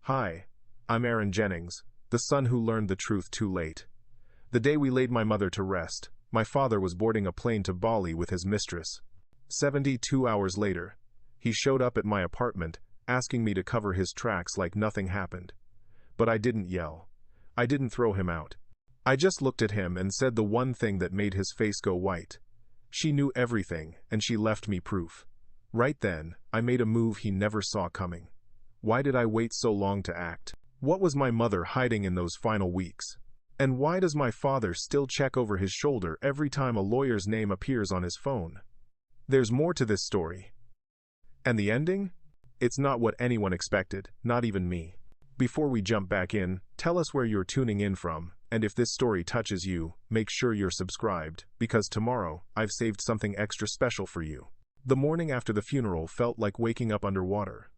Hi, I'm Aaron Jennings, the son who learned the truth too late. The day we laid my mother to rest, my father was boarding a plane to Bali with his mistress. 72 hours later, he showed up at my apartment, asking me to cover his tracks like nothing happened. But I didn't yell. I didn't throw him out. I just looked at him and said the one thing that made his face go white. She knew everything, and she left me proof. Right then, I made a move he never saw coming. Why did I wait so long to act? What was my mother hiding in those final weeks? And why does my father still check over his shoulder every time a lawyer's name appears on his phone? There's more to this story. And the ending? It's not what anyone expected, not even me. Before we jump back in, tell us where you're tuning in from, and if this story touches you, make sure you're subscribed, because tomorrow, I've saved something extra special for you. The morning after the funeral felt like waking up underwater.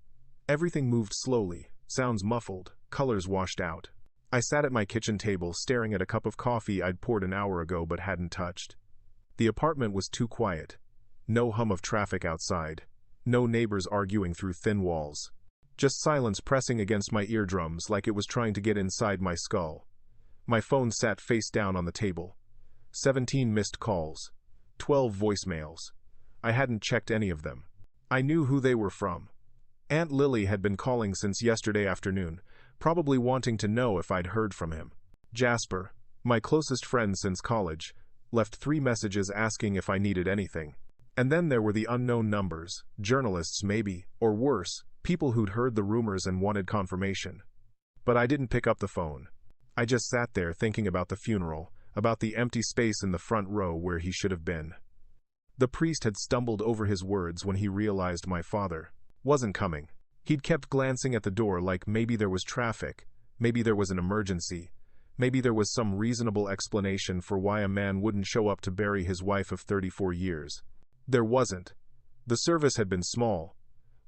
Everything moved slowly, sounds muffled, colors washed out. I sat at my kitchen table staring at a cup of coffee I'd poured an hour ago but hadn't touched. The apartment was too quiet. No hum of traffic outside. No neighbors arguing through thin walls. Just silence pressing against my eardrums like it was trying to get inside my skull. My phone sat face down on the table. 17 missed calls. 12 voicemails. I hadn't checked any of them. I knew who they were from. Aunt Lily had been calling since yesterday afternoon, probably wanting to know if I'd heard from him. Jasper, my closest friend since college, left 3 messages asking if I needed anything. And then there were the unknown numbers, journalists maybe, or worse, people who'd heard the rumors and wanted confirmation. But I didn't pick up the phone. I just sat there thinking about the funeral, about the empty space in the front row where he should have been. The priest had stumbled over his words when he realized my father wasn't coming. He'd kept glancing at the door like maybe there was traffic, maybe there was an emergency, maybe there was some reasonable explanation for why a man wouldn't show up to bury his wife of 34 years. There wasn't. The service had been small.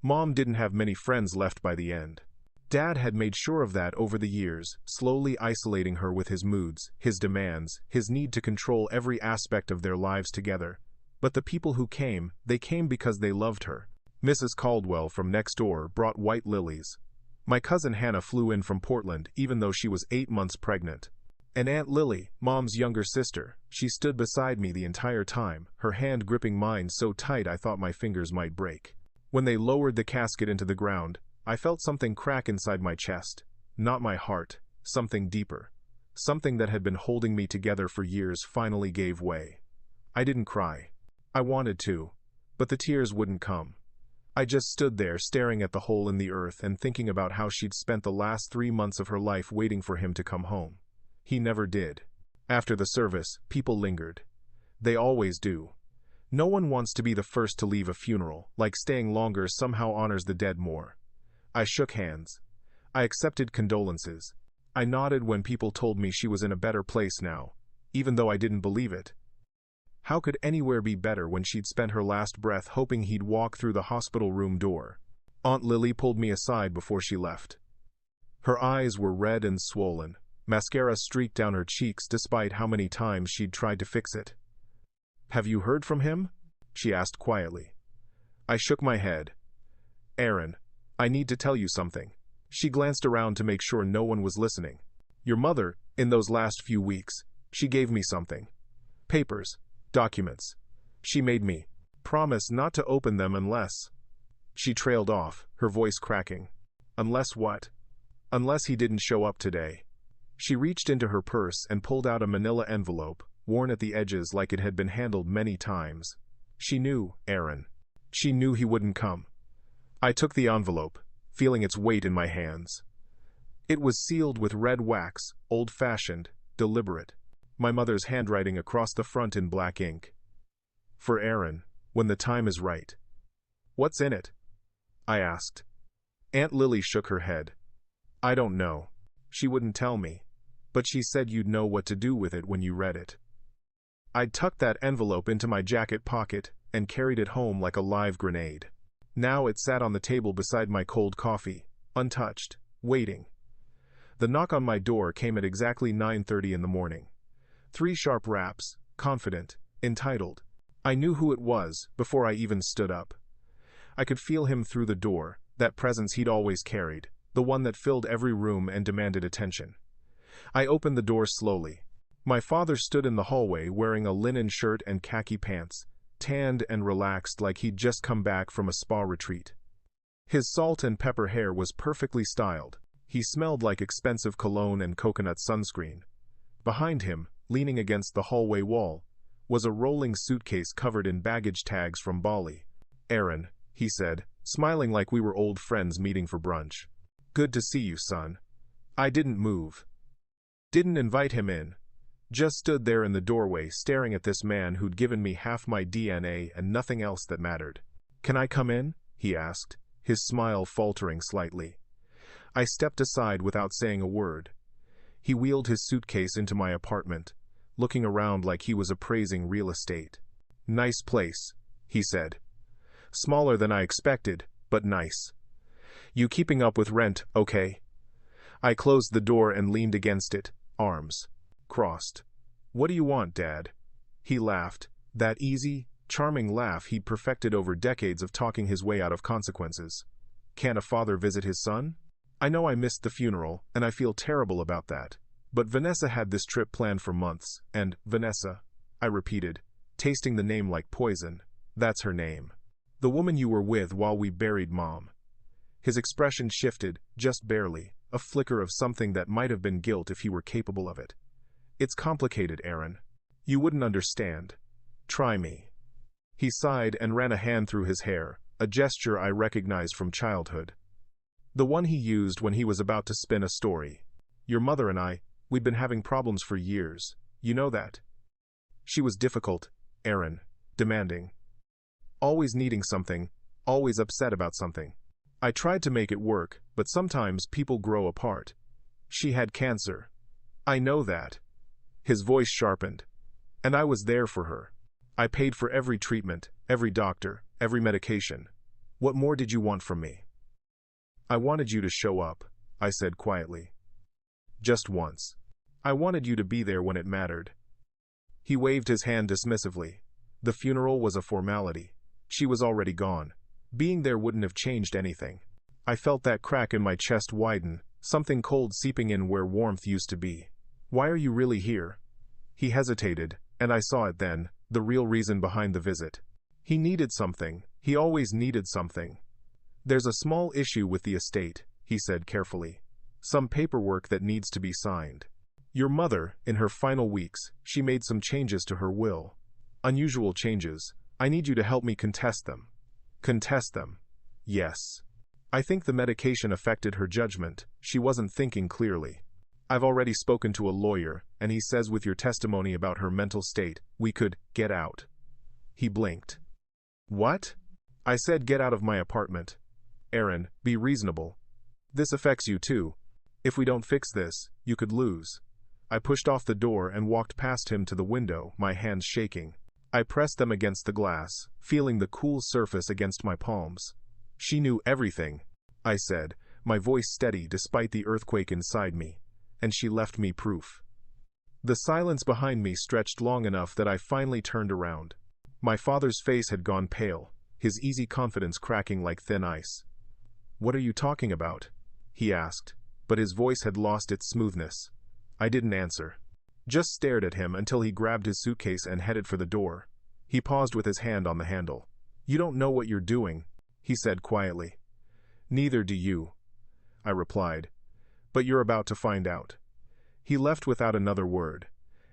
Mom didn't have many friends left by the end. Dad had made sure of that over the years, slowly isolating her with his moods, his demands, his need to control every aspect of their lives together. But the people who came, they came because they loved her. Mrs. Caldwell from next door brought white lilies. My cousin Hannah flew in from Portland even though she was 8 months pregnant. And Aunt Lily, Mom's younger sister, she stood beside me the entire time, her hand gripping mine so tight I thought my fingers might break. When they lowered the casket into the ground, I felt something crack inside my chest. Not my heart, something deeper. Something that had been holding me together for years finally gave way. I didn't cry. I wanted to, but the tears wouldn't come. I just stood there staring at the hole in the earth and thinking about how she'd spent the last 3 months of her life waiting for him to come home. He never did. After the service, people lingered. They always do. No one wants to be the first to leave a funeral, like staying longer somehow honors the dead more. I shook hands. I accepted condolences. I nodded when people told me she was in a better place now, even though I didn't believe it. How could anywhere be better when she'd spent her last breath hoping he'd walk through the hospital room door? Aunt Lily pulled me aside before she left. Her eyes were red and swollen. Mascara streaked down her cheeks despite how many times she'd tried to fix it. "Have you heard from him?" she asked quietly. I shook my head. "Aaron, I need to tell you something." She glanced around to make sure no one was listening. "Your mother, in those last few weeks, she gave me something. Papers. Documents. She made me promise not to open them unless—" She trailed off, her voice cracking. "Unless what?" "Unless he didn't show up today." She reached into her purse and pulled out a manila envelope, worn at the edges like it had been handled many times. She knew, Aaron. She knew he wouldn't come. I took the envelope, feeling its weight in my hands. It was sealed with red wax, old-fashioned, deliberate. My mother's handwriting across the front in black ink. "For Aaron, when the time is right." "What's in it?" I asked. Aunt Lily shook her head. "I don't know. She wouldn't tell me. But she said you'd know what to do with it when you read it." I'd tucked that envelope into my jacket pocket and carried it home like a live grenade. Now it sat on the table beside my cold coffee, untouched, waiting. The knock on my door came at exactly 9:30 in the morning. 3 sharp raps, confident, entitled. I knew who it was before I even stood up. I could feel him through the door, that presence he'd always carried, the one that filled every room and demanded attention. I opened the door slowly. My father stood in the hallway wearing a linen shirt and khaki pants, tanned and relaxed like he'd just come back from a spa retreat. His salt and pepper hair was perfectly styled. He smelled like expensive cologne and coconut sunscreen. Behind him, leaning against the hallway wall, was a rolling suitcase covered in baggage tags from Bali. "Aaron," he said, smiling like we were old friends meeting for brunch. "Good to see you, son." I didn't move. Didn't invite him in. Just stood there in the doorway staring at this man who'd given me half my DNA and nothing else that mattered. "Can I come in?" he asked, his smile faltering slightly. I stepped aside without saying a word. He wheeled his suitcase into my apartment, looking around like he was appraising real estate. "Nice place," he said. "Smaller than I expected, but nice. You keeping up with rent, okay?" I closed the door and leaned against it, arms crossed. "What do you want, Dad?" He laughed, that easy, charming laugh he'd perfected over decades of talking his way out of consequences. "Can't a father visit his son?" I know I missed the funeral, and I feel terrible about that. But Vanessa had this trip planned for months, and Vanessa, I repeated, tasting the name like poison. "That's her name. The woman you were with while we buried Mom." His expression shifted, just barely, a flicker of something that might have been guilt if he were capable of it. "It's complicated, Aaron. You wouldn't understand. Try me." He sighed and ran a hand through his hair, a gesture I recognized from childhood. The one he used when he was about to spin a story. "Your mother and we'd been having problems for years. You know that?" She was difficult, Aaron, demanding. Always needing something, always upset about something. I tried to make it work, but sometimes people grow apart. She had cancer. I know that. His voice sharpened. And I was there for her. I paid for every treatment, every doctor, every medication. What more did you want from me? "I wanted you to show up," I said quietly. "Just once. I wanted you to be there when it mattered." He waved his hand dismissively. The funeral was a formality. She was already gone. Being there wouldn't have changed anything. I felt that crack in my chest widen, something cold seeping in where warmth used to be. "Why are you really here?" He hesitated, and I saw it then, the real reason behind the visit. He needed something. He always needed something. "There's a small issue with the estate," he said carefully. "Some paperwork that needs to be signed. Your mother, in her final weeks, she made some changes to her will. Unusual changes. I need you to help me contest them." "Contest them?" "Yes. I think the medication affected her judgment. She wasn't thinking clearly. I've already spoken to a lawyer, and he says with your testimony about her mental state, we could get out." He blinked. "What?" I said, "Get out of my apartment. Aaron, be reasonable. This affects you too. If we don't fix this, you could lose." I pushed off the door and walked past him to the window, my hands shaking. I pressed them against the glass, feeling the cool surface against my palms. "She knew everything," I said, my voice steady despite the earthquake inside me, "and she left me proof." The silence behind me stretched long enough that I finally turned around. My father's face had gone pale, his easy confidence cracking like thin ice. "What are you talking about?" he asked, but his voice had lost its smoothness. I didn't answer. Just stared at him until he grabbed his suitcase and headed for the door. He paused with his hand on the handle. "You don't know what you're doing," he said quietly. "Neither do you," I replied. "But you're about to find out." He left without another word,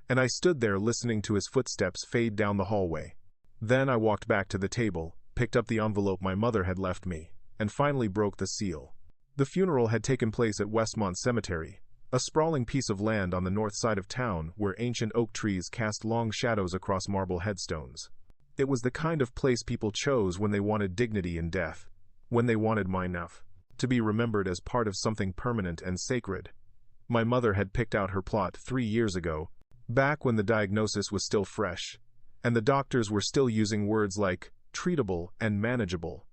and I stood there listening to his footsteps fade down the hallway. Then I walked back to the table, picked up the envelope my mother had left me, and finally broke the seal. The funeral had taken place at Westmont Cemetery, a sprawling piece of land on the north side of town where ancient oak trees cast long shadows across marble headstones. It was the kind of place people chose when they wanted dignity in death, when they wanted mine enough to be remembered as part of something permanent and sacred. My mother had picked out her plot 3 years ago, back when the diagnosis was still fresh, and the doctors were still using words like treatable and manageable.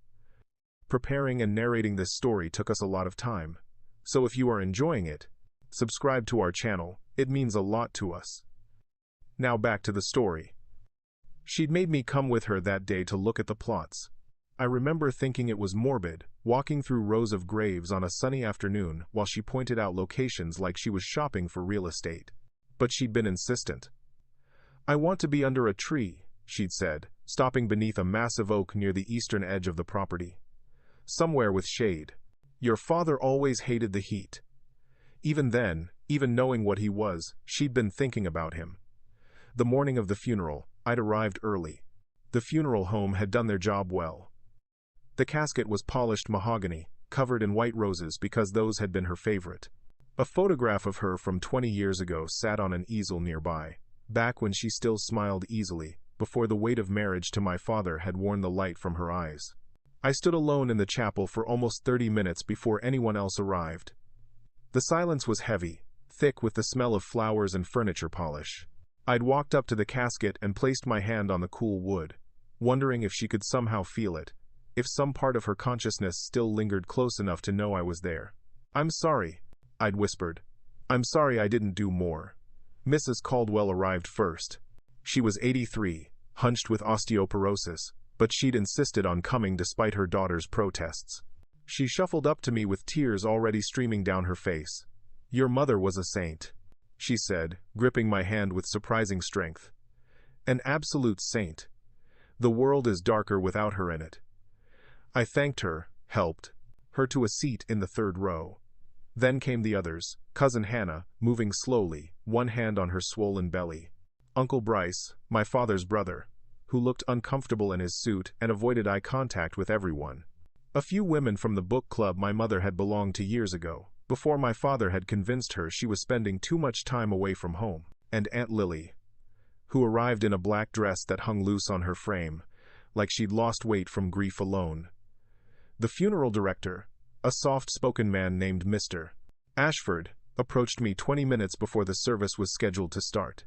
Preparing and narrating this story took us a lot of time, so if you are enjoying it, subscribe to our channel, it means a lot to us. Now back to the story. She'd made me come with her that day to look at the plots. I remember thinking it was morbid, walking through rows of graves on a sunny afternoon while she pointed out locations like she was shopping for real estate. But she'd been insistent. "I want to be under a tree," she'd said, stopping beneath a massive oak near the eastern edge of the property. "Somewhere with shade. Your father always hated the heat." Even then, even knowing what he was, she'd been thinking about him. The morning of the funeral, I'd arrived early. The funeral home had done their job well. The casket was polished mahogany, covered in white roses because those had been her favorite. A photograph of her from 20 years ago sat on an easel nearby, back when she still smiled easily, before the weight of marriage to my father had worn the light from her eyes. I stood alone in the chapel for almost 30 minutes before anyone else arrived. The silence was heavy, thick with the smell of flowers and furniture polish. I'd walked up to the casket and placed my hand on the cool wood, wondering if she could somehow feel it, if some part of her consciousness still lingered close enough to know I was there. "I'm sorry," I'd whispered. "I'm sorry I didn't do more." Mrs. Caldwell arrived first. She was 83, hunched with osteoporosis, but she'd insisted on coming despite her daughter's protests. She shuffled up to me with tears already streaming down her face. "Your mother was a saint," she said, gripping my hand with surprising strength. "An absolute saint. The world is darker without her in it." I thanked her, helped her to a seat in the third row. Then came the others, Cousin Hannah, moving slowly, one hand on her swollen belly. Uncle Bryce, my father's brother, who looked uncomfortable in his suit and avoided eye contact with everyone. A few women from the book club my mother had belonged to years ago, before my father had convinced her she was spending too much time away from home, and Aunt Lily, who arrived in a black dress that hung loose on her frame, like she'd lost weight from grief alone. The funeral director, a soft-spoken man named Mr. Ashford, approached me 20 minutes before the service was scheduled to start.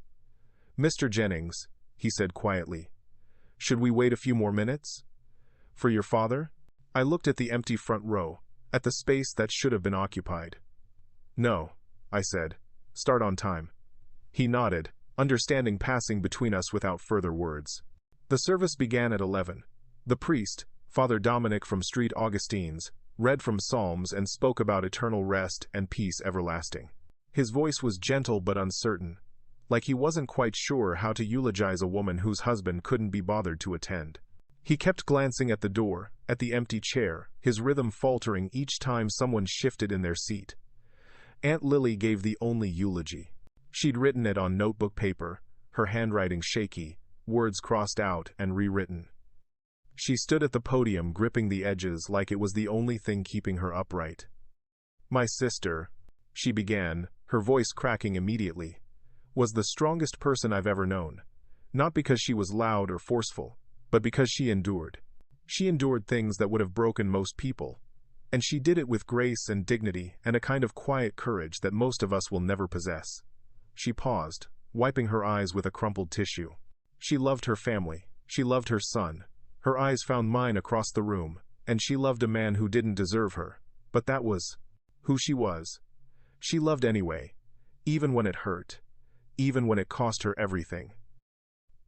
"Mr. Jennings," he said quietly, "should we wait a few more minutes? For your father?" I looked at the empty front row, at the space that should have been occupied. "No," I said. "Start on time." He nodded, understanding passing between us without further words. The service began at 11. The priest, Father Dominic from St. Augustine's, read from Psalms and spoke about eternal rest and peace everlasting. His voice was gentle but uncertain, like he wasn't quite sure how to eulogize a woman whose husband couldn't be bothered to attend. He kept glancing at the door, at the empty chair, his rhythm faltering each time someone shifted in their seat. Aunt Lily gave the only eulogy. She'd written it on notebook paper, her handwriting shaky, words crossed out and rewritten. She stood at the podium gripping the edges like it was the only thing keeping her upright. "My sister," she began, her voice cracking immediately, "was the strongest person I've ever known. Not because she was loud or forceful, but because she endured. She endured things that would have broken most people. And she did it with grace and dignity and a kind of quiet courage that most of us will never possess." She paused, wiping her eyes with a crumpled tissue. She loved her family. She loved her son. Her eyes found mine across the room, and she loved a man who didn't deserve her. But that was who she was. She loved anyway, even when it hurt, even when it cost her everything.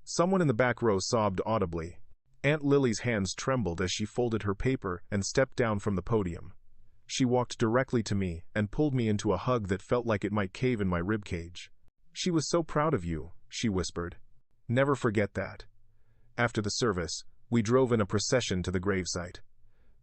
Someone in the back row sobbed audibly. Aunt Lily's hands trembled as she folded her paper and stepped down from the podium. She walked directly to me and pulled me into a hug that felt like it might cave in my ribcage. "She was so proud of you," she whispered. "Never forget that." After the service, we drove in a procession to the gravesite.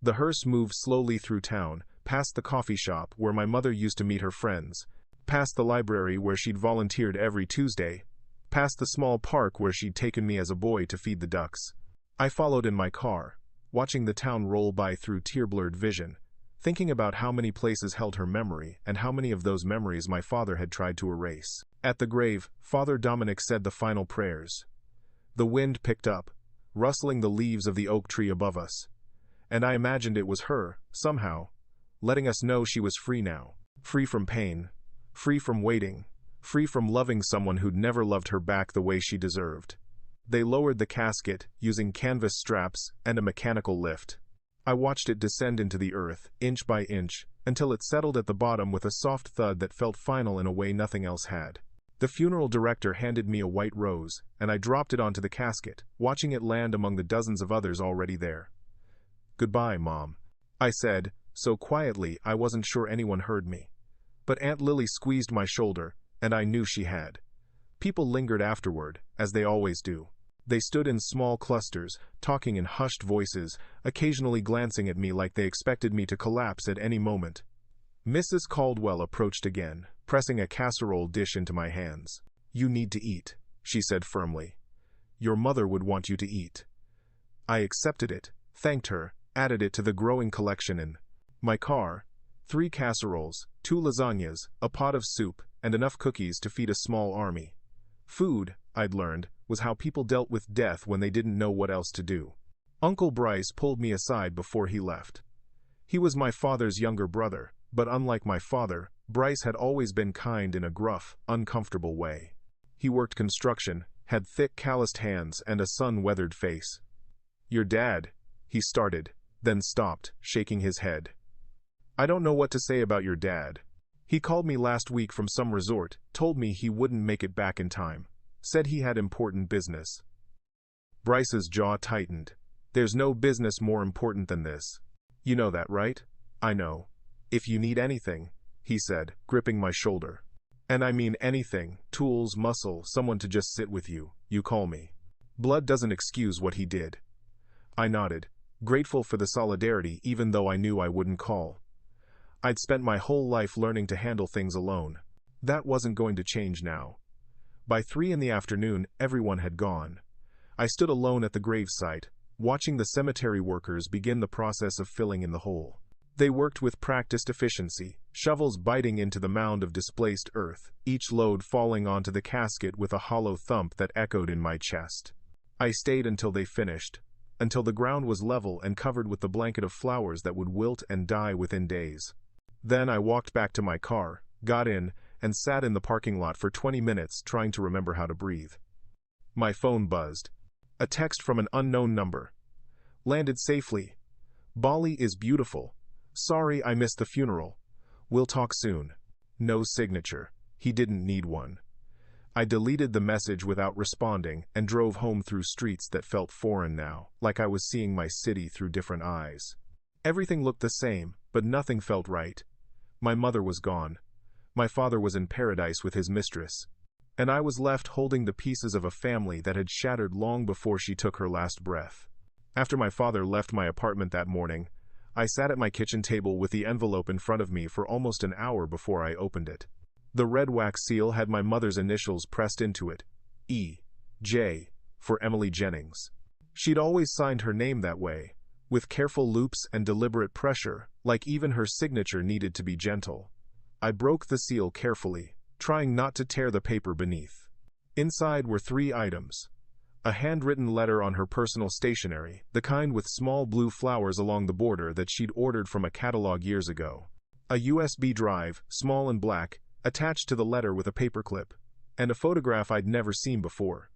The hearse moved slowly through town, past the coffee shop where my mother used to meet her friends, past the library where she'd volunteered every Tuesday, past the small park where she'd taken me as a boy to feed the ducks. I followed in my car, watching the town roll by through tear-blurred vision, thinking about how many places held her memory and how many of those memories my father had tried to erase. At the grave, Father Dominic said the final prayers. The wind picked up, rustling the leaves of the oak tree above us, and I imagined it was her, somehow, letting us know she was free now, free from pain, free from waiting, free from loving someone who'd never loved her back the way she deserved. They lowered the casket, using canvas straps and a mechanical lift. I watched it descend into the earth, inch by inch, until it settled at the bottom with a soft thud that felt final in a way nothing else had. The funeral director handed me a white rose, and I dropped it onto the casket, watching it land among the dozens of others already there. "Goodbye, Mom," I said, so quietly I wasn't sure anyone heard me. But Aunt Lily squeezed my shoulder, and I knew she had. People lingered afterward, as they always do. They stood in small clusters, talking in hushed voices, occasionally glancing at me like they expected me to collapse at any moment. Mrs. Caldwell approached again, pressing a casserole dish into my hands. "You need to eat," she said firmly. "Your mother would want you to eat." I accepted it, thanked her, added it to the growing collection in my car. 3 casseroles, 2 lasagnas, a pot of soup, and enough cookies to feed a small army. Food, I'd learned, was how people dealt with death when they didn't know what else to do. Uncle Bryce pulled me aside before he left. He was my father's younger brother, but unlike my father, Bryce had always been kind in a gruff, uncomfortable way. He worked construction, had thick calloused hands and a sun-weathered face. "Your dad," he started, then stopped, shaking his head. "I don't know what to say about your dad. He called me last week from some resort, told me he wouldn't make it back in time. Said he had important business." Bryce's jaw tightened. "There's no business more important than this. You know that, right?" "I know. If you need anything," he said, gripping my shoulder. "And I mean anything, tools, muscle, someone to just sit with you, you call me. Blood doesn't excuse what he did." I nodded, grateful for the solidarity even though I knew I wouldn't call. I'd spent my whole life learning to handle things alone. That wasn't going to change now. By 3 in the afternoon, everyone had gone. I stood alone at the gravesite, watching the cemetery workers begin the process of filling in the hole. They worked with practiced efficiency, shovels biting into the mound of displaced earth, each load falling onto the casket with a hollow thump that echoed in my chest. I stayed until they finished, until the ground was level and covered with the blanket of flowers that would wilt and die within days. Then I walked back to my car, got in, and sat in the parking lot for 20 minutes trying to remember how to breathe. My phone buzzed. A text from an unknown number. "Landed safely. Bali is beautiful. Sorry I missed the funeral. We'll talk soon." No signature. He didn't need one. I deleted the message without responding and drove home through streets that felt foreign now, like I was seeing my city through different eyes. Everything looked the same, but nothing felt right. My mother was gone. My father was in paradise with his mistress. And I was left holding the pieces of a family that had shattered long before she took her last breath. After my father left my apartment that morning, I sat at my kitchen table with the envelope in front of me for almost an hour before I opened it. The red wax seal had my mother's initials pressed into it, E.J., for Emily Jennings. She'd always signed her name that way, with careful loops and deliberate pressure, like even her signature needed to be gentle. I broke the seal carefully, trying not to tear the paper beneath. Inside were 3 items. A handwritten letter on her personal stationery, the kind with small blue flowers along the border that she'd ordered from a catalog years ago. A USB drive, small and black, attached to the letter with a paperclip, and a photograph I'd never seen before.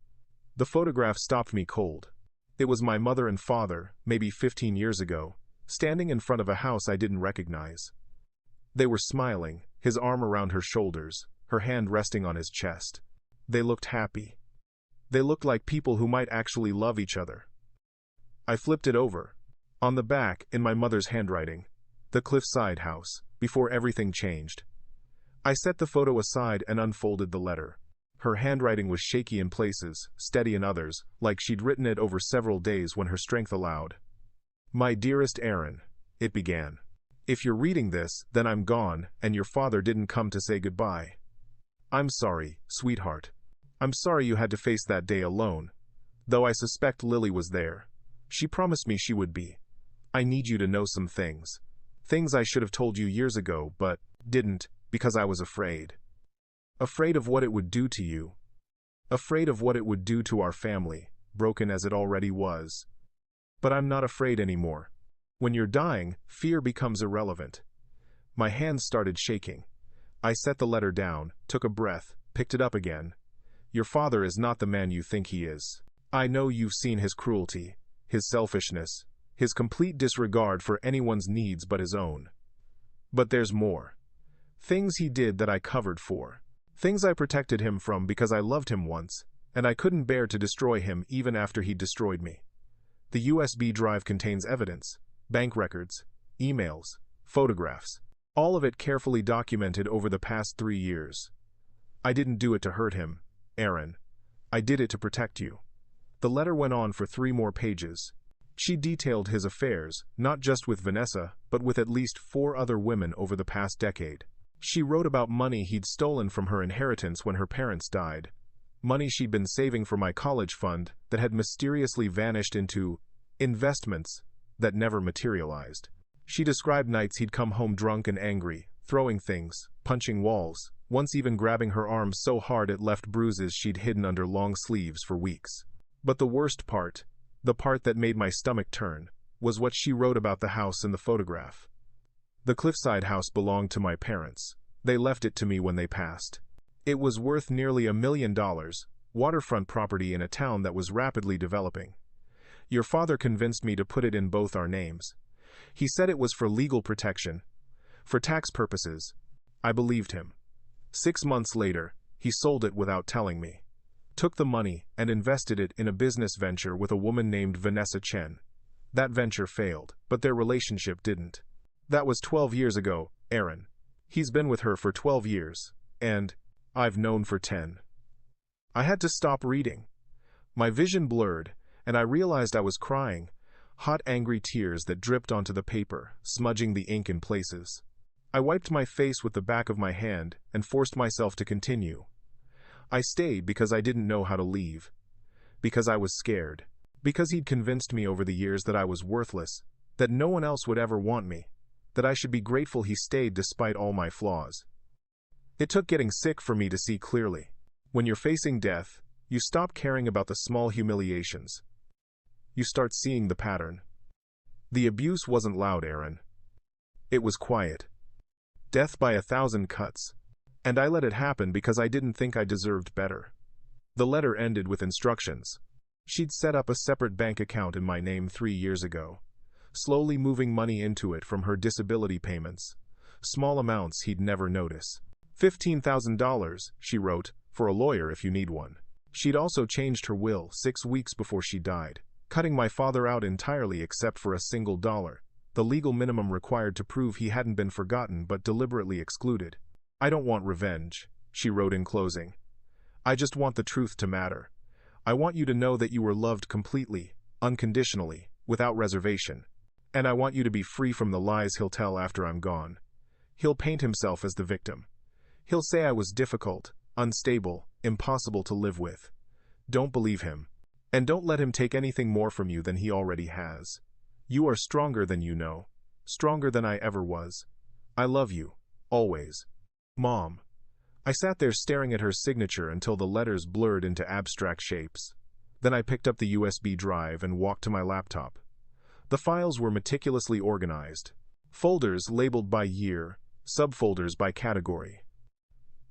The photograph stopped me cold. It was my mother and father, maybe 15 years ago, standing in front of a house I didn't recognize. They were smiling, his arm around her shoulders, her hand resting on his chest. They looked happy. They looked like people who might actually love each other. I flipped it over. On the back, in my mother's handwriting, "The Cliffside House, before everything changed." I set the photo aside and unfolded the letter. Her handwriting was shaky in places, steady in others, like she'd written it over several days when her strength allowed. "My dearest Aaron," it began. "If you're reading this, then I'm gone, and your father didn't come to say goodbye. I'm sorry, sweetheart. I'm sorry you had to face that day alone, though I suspect Lily was there. She promised me she would be. I need you to know some things. Things I should have told you years ago, but didn't, because I was afraid. Afraid of what it would do to you. Afraid of what it would do to our family, broken as it already was. But I'm not afraid anymore. When you're dying, fear becomes irrelevant." My hands started shaking. I set the letter down, took a breath, picked it up again. "Your father is not the man you think he is. I know you've seen his cruelty, his selfishness, his complete disregard for anyone's needs but his own. But there's more. Things he did that I covered for. Things I protected him from because I loved him once, and I couldn't bear to destroy him even after he destroyed me. The USB drive contains evidence. bank records, emails, photographs. All of it carefully documented over the past 3 years. I didn't do it to hurt him, Aaron. I did it to protect you. The letter went on for 3 more pages. She detailed his affairs, not just with Vanessa, but with at least 4 other women over the past decade. She wrote about money he'd stolen from her inheritance when her parents died. Money she'd been saving for my college fund that had mysteriously vanished into investments that never materialized. She described nights he'd come home drunk and angry, throwing things, punching walls, once even grabbing her arm so hard it left bruises she'd hidden under long sleeves for weeks. But the worst part, the part that made my stomach turn, was what she wrote about the house in the photograph. The cliffside house belonged to my parents. They left it to me when they passed. It was worth nearly $1 million, waterfront property in a town that was rapidly developing. Your father convinced me to put it in both our names. He said it was for legal protection, for tax purposes. I believed him. 6 months later, he sold it without telling me. Took the money and invested it in a business venture with a woman named Vanessa Chen. That venture failed, but their relationship didn't. That was 12 years ago, Aaron. He's been with her for 12 years, and I've known for 10. I had to stop reading. My vision blurred, and I realized I was crying, hot angry tears that dripped onto the paper, smudging the ink in places. I wiped my face with the back of my hand and forced myself to continue. I stayed because I didn't know how to leave. Because I was scared. Because he'd convinced me over the years that I was worthless, that no one else would ever want me, that I should be grateful he stayed despite all my flaws. It took getting sick for me to see clearly. When you're facing death, you stop caring about the small humiliations. You start seeing the pattern. The abuse wasn't loud, Aaron. It was quiet. Death by 1,000 cuts. And I let it happen because I didn't think I deserved better. The letter ended with instructions. She'd set up a separate bank account in my name 3 years ago, slowly moving money into it from her disability payments. Small amounts he'd never notice. $15,000, she wrote, for a lawyer if you need one. She'd also changed her will 6 weeks before she died, cutting my father out entirely except for a single dollar, the legal minimum required to prove he hadn't been forgotten but deliberately excluded. I don't want revenge, she wrote in closing. I just want the truth to matter. I want you to know that you were loved completely, unconditionally, without reservation. And I want you to be free from the lies he'll tell after I'm gone. He'll paint himself as the victim. He'll say I was difficult, unstable, impossible to live with. Don't believe him. And don't let him take anything more from you than he already has. You are stronger than you know. Stronger than I ever was. I love you. Always. Mom. I sat there staring at her signature until the letters blurred into abstract shapes. Then I picked up the USB drive and walked to my laptop. The files were meticulously organized. Folders labeled by year, subfolders by category.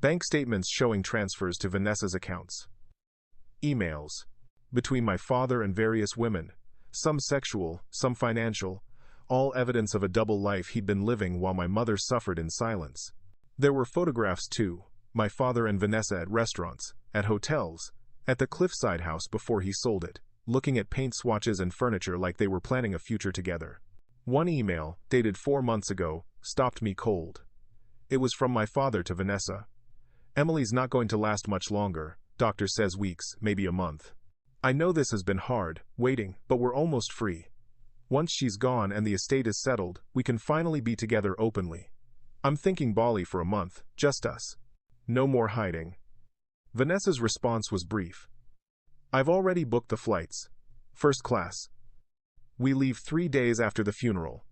Bank statements showing transfers to Vanessa's accounts. Emails. Between my father and various women, some sexual, some financial, all evidence of a double life he'd been living while my mother suffered in silence. There were photographs too, my father and Vanessa at restaurants, at hotels, at the cliffside house before he sold it, looking at paint swatches and furniture like they were planning a future together. One email, dated 4 months ago, stopped me cold. It was from my father to Vanessa. Emily's not going to last much longer, doctor says weeks, maybe a month. I know this has been hard, waiting, but we're almost free. Once she's gone and the estate is settled, we can finally be together openly. I'm thinking Bali for a month, just us. No more hiding. Vanessa's response was brief. I've already booked the flights. First class. We leave 3 days after the funeral.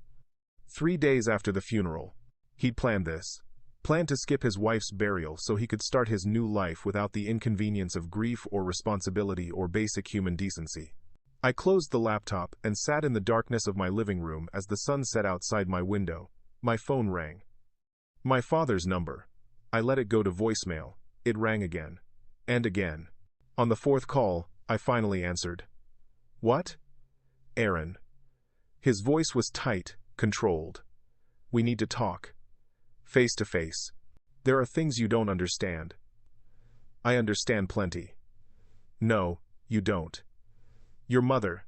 3 days after the funeral. He'd planned this. Planned to skip his wife's burial so he could start his new life without the inconvenience of grief or responsibility or basic human decency. I closed the laptop and sat in the darkness of my living room as the sun set outside my window. My phone rang. My father's number. I let it go to voicemail. It rang again. And again. On the 4th call, I finally answered. What? Aaron. His voice was tight, controlled. We need to talk. Face to face. There are things you don't understand. I understand plenty. No, you don't. Your mother.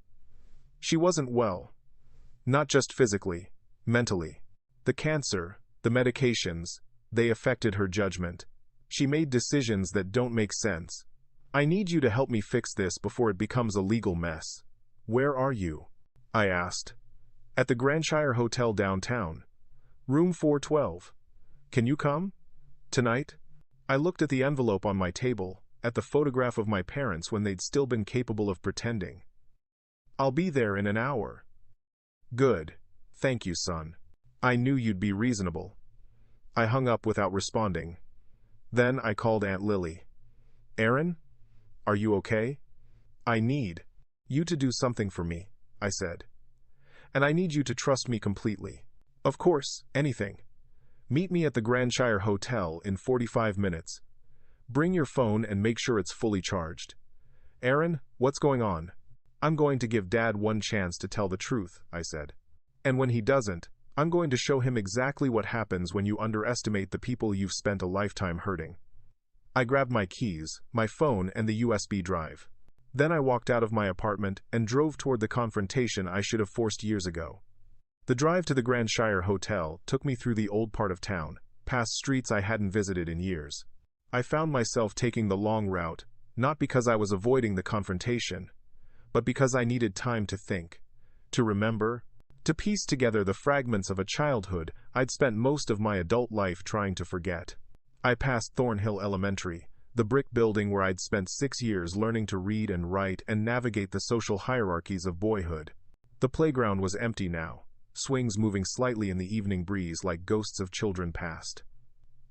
She wasn't well. Not just physically, mentally. The cancer, the medications, they affected her judgment. She made decisions that don't make sense. I need you to help me fix this before it becomes a legal mess. Where are you? I asked. At the Grandshire Hotel downtown. Room 412. Can you come? Tonight? I looked at the envelope on my table, at the photograph of my parents when they'd still been capable of pretending. I'll be there in an hour. Good. Thank you, son. I knew you'd be reasonable. I hung up without responding. Then I called Aunt Lily. Aaron? Are you okay? I need you to do something for me, I said. And I need you to trust me completely. Of course, anything. Meet me at the Grandshire Hotel in 45 minutes. Bring your phone and make sure it's fully charged. Aaron, what's going on? I'm going to give Dad one chance to tell the truth, I said. And when he doesn't, I'm going to show him exactly what happens when you underestimate the people you've spent a lifetime hurting. I grabbed my keys, my phone, and the USB drive. Then I walked out of my apartment and drove toward the confrontation I should have forced years ago. The drive to the Grandshire Hotel took me through the old part of town, past streets I hadn't visited in years. I found myself taking the long route, not because I was avoiding the confrontation, but because I needed time to think, to remember, to piece together the fragments of a childhood I'd spent most of my adult life trying to forget. I passed Thornhill Elementary, the brick building where I'd spent 6 years learning to read and write and navigate the social hierarchies of boyhood. The playground was empty now, swings moving slightly in the evening breeze like ghosts of children past.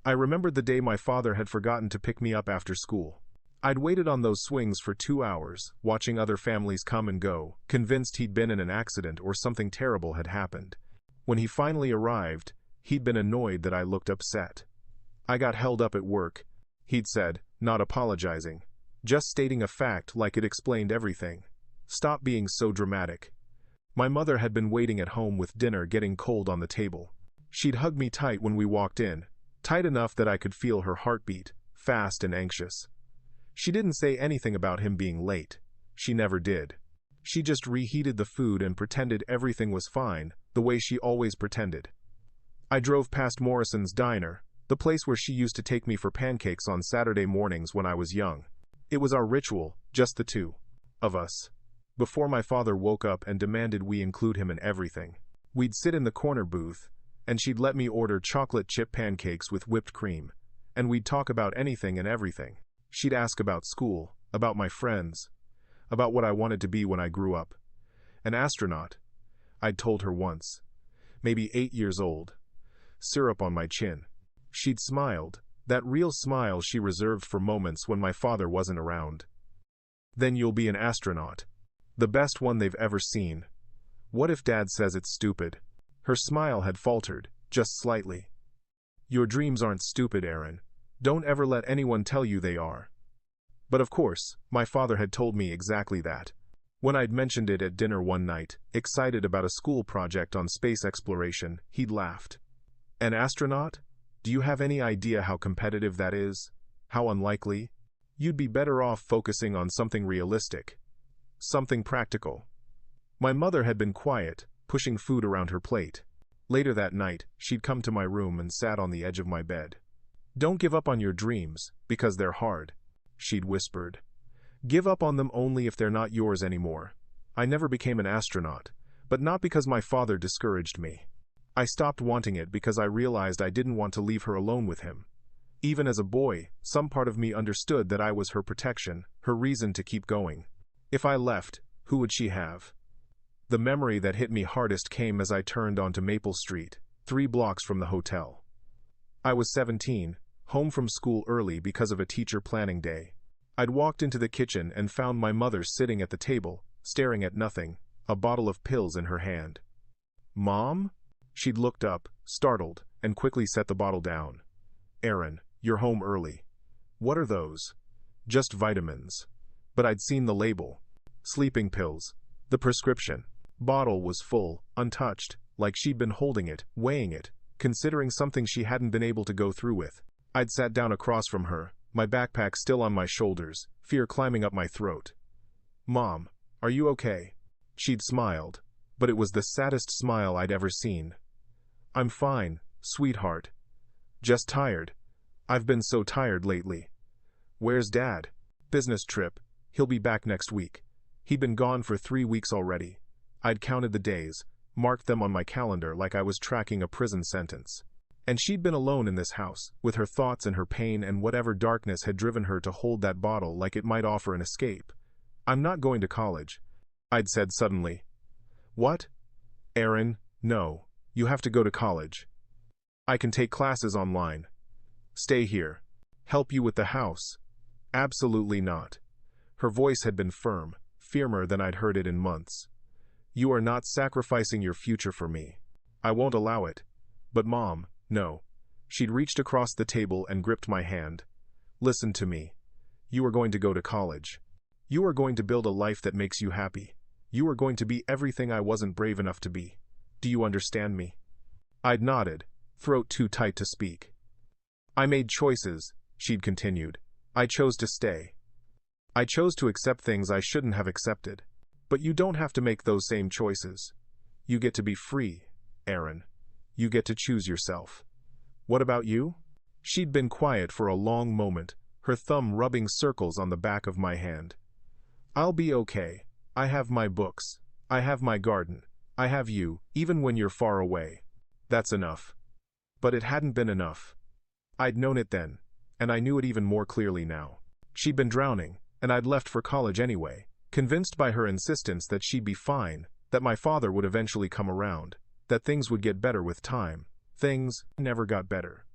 I remembered the day my father had forgotten to pick me up after school. I'd waited on those swings for 2 hours, watching other families come and go, convinced he'd been in an accident or something terrible had happened. When he finally arrived, he'd been annoyed that I looked upset. I got held up at work, he'd said, not apologizing, just stating a fact like it explained everything. Stop being so dramatic. My mother had been waiting at home with dinner getting cold on the table. She'd hugged me tight when we walked in, tight enough that I could feel her heartbeat, fast and anxious. She didn't say anything about him being late. She never did. She just reheated the food and pretended everything was fine, the way she always pretended. I drove past Morrison's Diner, the place where she used to take me for pancakes on Saturday mornings when I was young. It was our ritual, just the two of us. Before my father woke up and demanded we include him in everything. We'd sit in the corner booth, and she'd let me order chocolate chip pancakes with whipped cream, and we'd talk about anything and everything. She'd ask about school, about my friends, about what I wanted to be when I grew up. An astronaut, I'd told her once. Maybe 8 years old. Syrup on my chin. She'd smiled, that real smile she reserved for moments when my father wasn't around. Then you'll be an astronaut. The best one they've ever seen. What if Dad says it's stupid? Her smile had faltered, just slightly. Your dreams aren't stupid, Aaron. Don't ever let anyone tell you they are. But of course, my father had told me exactly that. When I'd mentioned it at dinner one night, excited about a school project on space exploration, he'd laughed. An astronaut? Do you have any idea how competitive that is? How unlikely? You'd be better off focusing on something realistic. Something practical. My mother had been quiet, pushing food around her plate. Later that night, she'd come to my room and sat on the edge of my bed. Don't give up on your dreams, because they're hard, she'd whispered. Give up on them only if they're not yours anymore. I never became an astronaut, but not because my father discouraged me. I stopped wanting it because I realized I didn't want to leave her alone with him. Even as a boy, some part of me understood that I was her protection, her reason to keep going. If I left, who would she have? The memory that hit me hardest came as I turned onto Maple Street, 3 blocks from the hotel. I was 17, home from school early because of a teacher planning day. I'd walked into the kitchen and found my mother sitting at the table, staring at nothing, a bottle of pills in her hand. Mom? She'd looked up, startled, and quickly set the bottle down. Aaron, you're home early. What are those? Just vitamins. But I'd seen the label. Sleeping pills. The prescription. Bottle was full, untouched, like she'd been holding it, weighing it, considering something she hadn't been able to go through with. I'd sat down across from her, my backpack still on my shoulders, fear climbing up my throat. Mom, are you okay? She'd smiled, but it was the saddest smile I'd ever seen. "I'm fine, sweetheart. Just tired. I've been so tired lately." "Where's Dad?" "Business trip. He'll be back next week." He'd been gone for 3 weeks already. I'd counted the days, marked them on my calendar like I was tracking a prison sentence. And she'd been alone in this house, with her thoughts and her pain and whatever darkness had driven her to hold that bottle like it might offer an escape. "I'm not going to college," I'd said suddenly. "What?" "Aaron, no. You have to go to college." "I can take classes online." "Stay here." "Help you with the house." "Absolutely not." Her voice had been firm, firmer than I'd heard it in months. "You are not sacrificing your future for me. I won't allow it." "But Mom, no." She'd reached across the table and gripped my hand. "Listen to me. You are going to go to college. You are going to build a life that makes you happy. You are going to be everything I wasn't brave enough to be. Do you understand me?" I'd nodded, throat too tight to speak. "I made choices," she'd continued. "I chose to stay. I chose to accept things I shouldn't have accepted. But you don't have to make those same choices. You get to be free, Aaron. You get to choose yourself." "What about you?" She'd been quiet for a long moment, her thumb rubbing circles on the back of my hand. "I'll be okay. I have my books. I have my garden. I have you, even when you're far away. That's enough." But it hadn't been enough. I'd known it then, and I knew it even more clearly now. She'd been drowning, and I'd left for college anyway, convinced by her insistence that she'd be fine, that my father would eventually come around, that things would get better with time. Things never got better.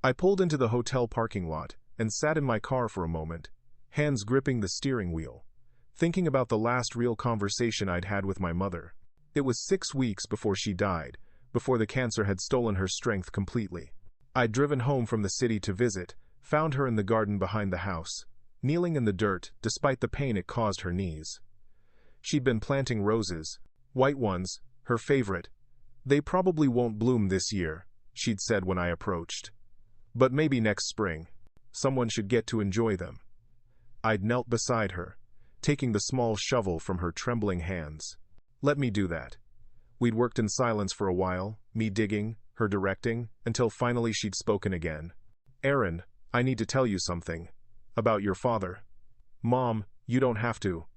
I pulled into the hotel parking lot and sat in my car for a moment, hands gripping the steering wheel, thinking about the last real conversation I'd had with my mother. It was 6 weeks before she died, before the cancer had stolen her strength completely. I'd driven home from the city to visit, found her in the garden behind the house, kneeling in the dirt despite the pain it caused her knees. She'd been planting roses, white ones, her favorite. "They probably won't bloom this year," she'd said when I approached. "But maybe next spring. Someone should get to enjoy them." I'd knelt beside her, taking the small shovel from her trembling hands. "Let me do that." We'd worked in silence for a while, me digging, her directing, until finally she'd spoken again. "Aaron, I need to tell you something. About your father." "Mom, you don't have to."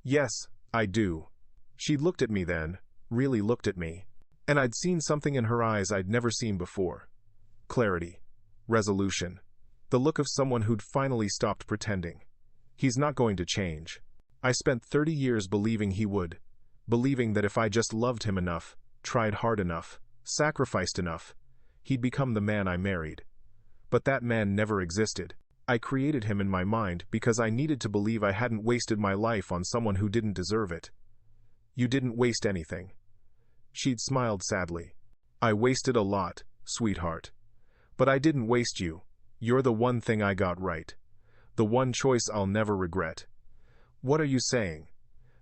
"Yes, I do." She'd looked at me then, really looked at me. And I'd seen something in her eyes I'd never seen before. Clarity. Resolution. The look of someone who'd finally stopped pretending. "He's not going to change. I spent 30 years believing he would. Believing that if I just loved him enough, tried hard enough, sacrificed enough, he'd become the man I married. But that man never existed. I created him in my mind because I needed to believe I hadn't wasted my life on someone who didn't deserve it." "You didn't waste anything." She'd smiled sadly. "I wasted a lot, sweetheart. But I didn't waste you. You're the one thing I got right. The one choice I'll never regret." "What are you saying?"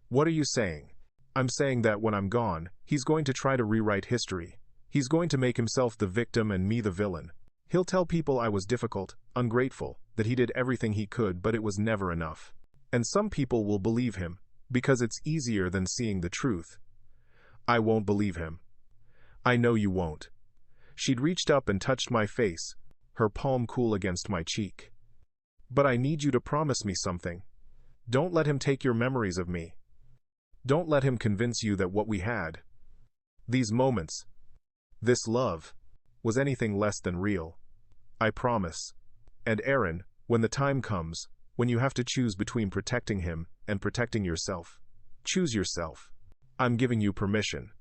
"What are you saying?" "I'm saying that when I'm gone, he's going to try to rewrite history. He's going to make himself the victim and me the villain. He'll tell people I was difficult, ungrateful, that he did everything he could but it was never enough. And some people will believe him, because it's easier than seeing the truth. I won't believe him." "I know you won't." She'd reached up and touched my face, her palm cool against my cheek. "But I need you to promise me something. Don't let him take your memories of me. Don't let him convince you that what we had, these moments, this love, was anything less than real. I promise. And Aaron, when the time comes, when you have to choose between protecting him and protecting yourself, choose yourself. I'm giving you permission.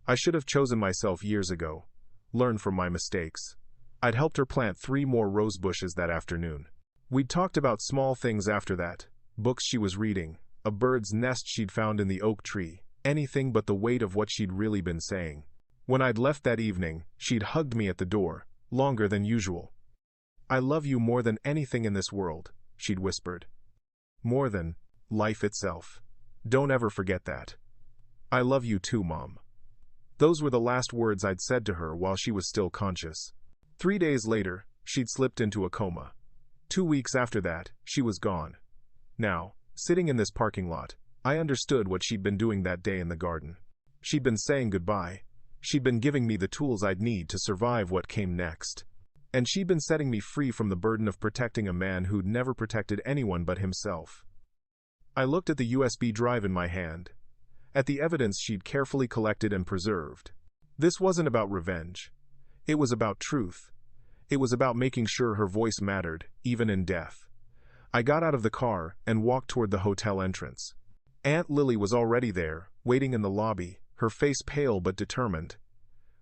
I should have chosen myself years ago. Learn from my mistakes." I'd helped her plant 3 more rose bushes that afternoon. We'd talked about small things after that, books she was reading, a bird's nest she'd found in the oak tree, anything but the weight of what she'd really been saying. When I'd left that evening, she'd hugged me at the door, longer than usual. "I love you more than anything in this world," she'd whispered. "More than life itself. Don't ever forget that." "I love you too, Mom." Those were the last words I'd said to her while she was still conscious. 3 days later, she'd slipped into a coma. 2 weeks after that, she was gone. Now, sitting in this parking lot, I understood what she'd been doing that day in the garden. She'd been saying goodbye. She'd been giving me the tools I'd need to survive what came next. And she'd been setting me free from the burden of protecting a man who'd never protected anyone but himself. I looked at the USB drive in my hand, at the evidence she'd carefully collected and preserved. This wasn't about revenge. It was about truth. It was about making sure her voice mattered, even in death. I got out of the car and walked toward the hotel entrance. Aunt Lily was already there, waiting in the lobby, her face pale but determined.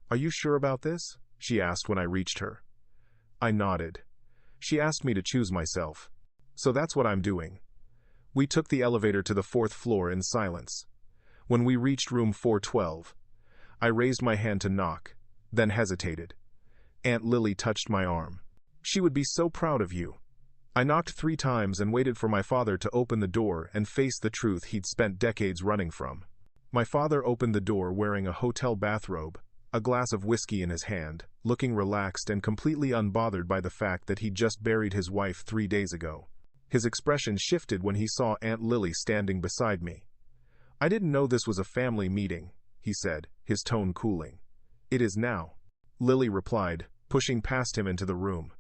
"Are you sure about this?" she asked when I reached her. I nodded. She asked me to choose myself. So that's what I'm doing. We took the elevator to the 4th floor in silence. When we reached room 412, I raised my hand to knock, then hesitated. Aunt Lily touched my arm. "She would be so proud of you." I knocked 3 times and waited for my father to open the door and face the truth he'd spent decades running from. My father opened the door wearing a hotel bathrobe, a glass of whiskey in his hand, looking relaxed and completely unbothered by the fact that he'd just buried his wife 3 days ago. His expression shifted when he saw Aunt Lily standing beside me. "I didn't know this was a family meeting," he said, his tone cooling. "It is now," Lily replied, pushing past him into the room.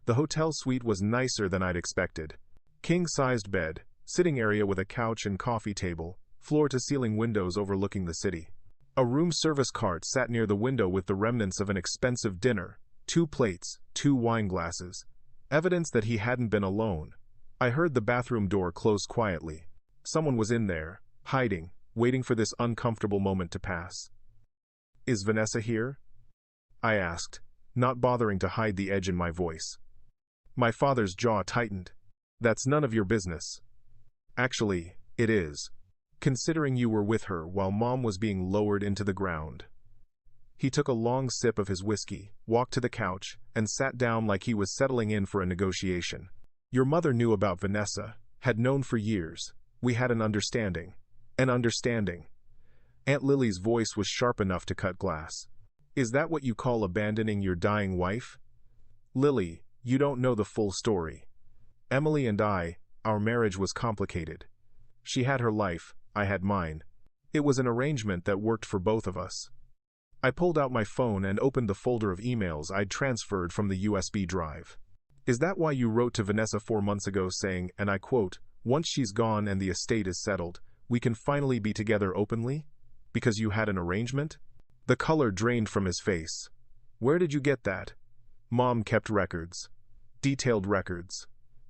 The hotel suite was nicer than I'd expected. King-sized bed, sitting area with a couch and coffee table, floor-to-ceiling windows overlooking the city. A room service cart sat near the window with the remnants of an expensive dinner, 2 plates, 2 wine glasses. Evidence that he hadn't been alone. I heard the bathroom door close quietly. Someone was in there, hiding, waiting for this uncomfortable moment to pass. "Is Vanessa here?" I asked, not bothering to hide the edge in my voice. My father's jaw tightened. "That's none of your business." "Actually, it is. Considering you were with her while Mom was being lowered into the ground." He took a long sip of his whiskey, walked to the couch, and sat down like he was settling in for a negotiation. "Your mother knew about Vanessa, had known for years. We had an understanding. An understanding." Aunt Lily's voice was sharp enough to cut glass. "Is that what you call abandoning your dying wife? Lily, you don't know the full story. Emily and our marriage was complicated. She had her life, I had mine. It was an arrangement that worked for both of us." I pulled out my phone and opened the folder of emails I'd transferred from the USB drive. "Is that why you wrote to Vanessa 4 months ago saying, and I quote, 'Once she's gone and the estate is settled, we can finally be together openly? Because you had an arrangement?'" The color drained from his face. "Where did you get that?" "Mom kept records. Detailed records.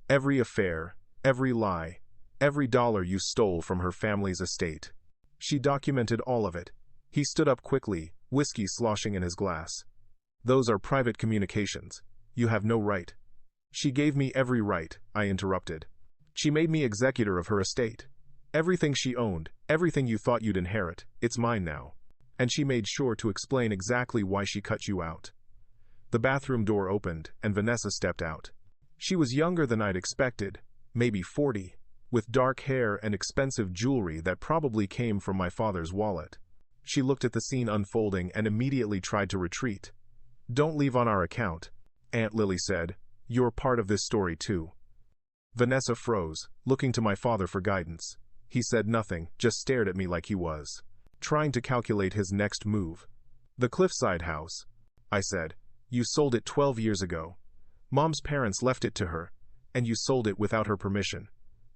Every affair, every lie, every dollar you stole from her family's estate. She documented all of it." He stood up quickly, whiskey sloshing in his glass. "Those are private communications. You have no right." "She gave me every right," I interrupted. "She made me executor of her estate. Everything she owned, everything you thought you'd inherit, it's mine now. And she made sure to explain exactly why she cut you out." The bathroom door opened, and Vanessa stepped out. She was younger than I'd expected, maybe 40, with dark hair and expensive jewelry that probably came from my father's wallet. She looked at the scene unfolding and immediately tried to retreat. "Don't leave on our account," Aunt Lily said. "You're part of this story too." Vanessa froze, looking to my father for guidance. He said nothing, just stared at me like he was trying to calculate his next move. "The Cliffside house," I said. "You sold it 12 years ago. Mom's parents left it to her, and you sold it without her permission.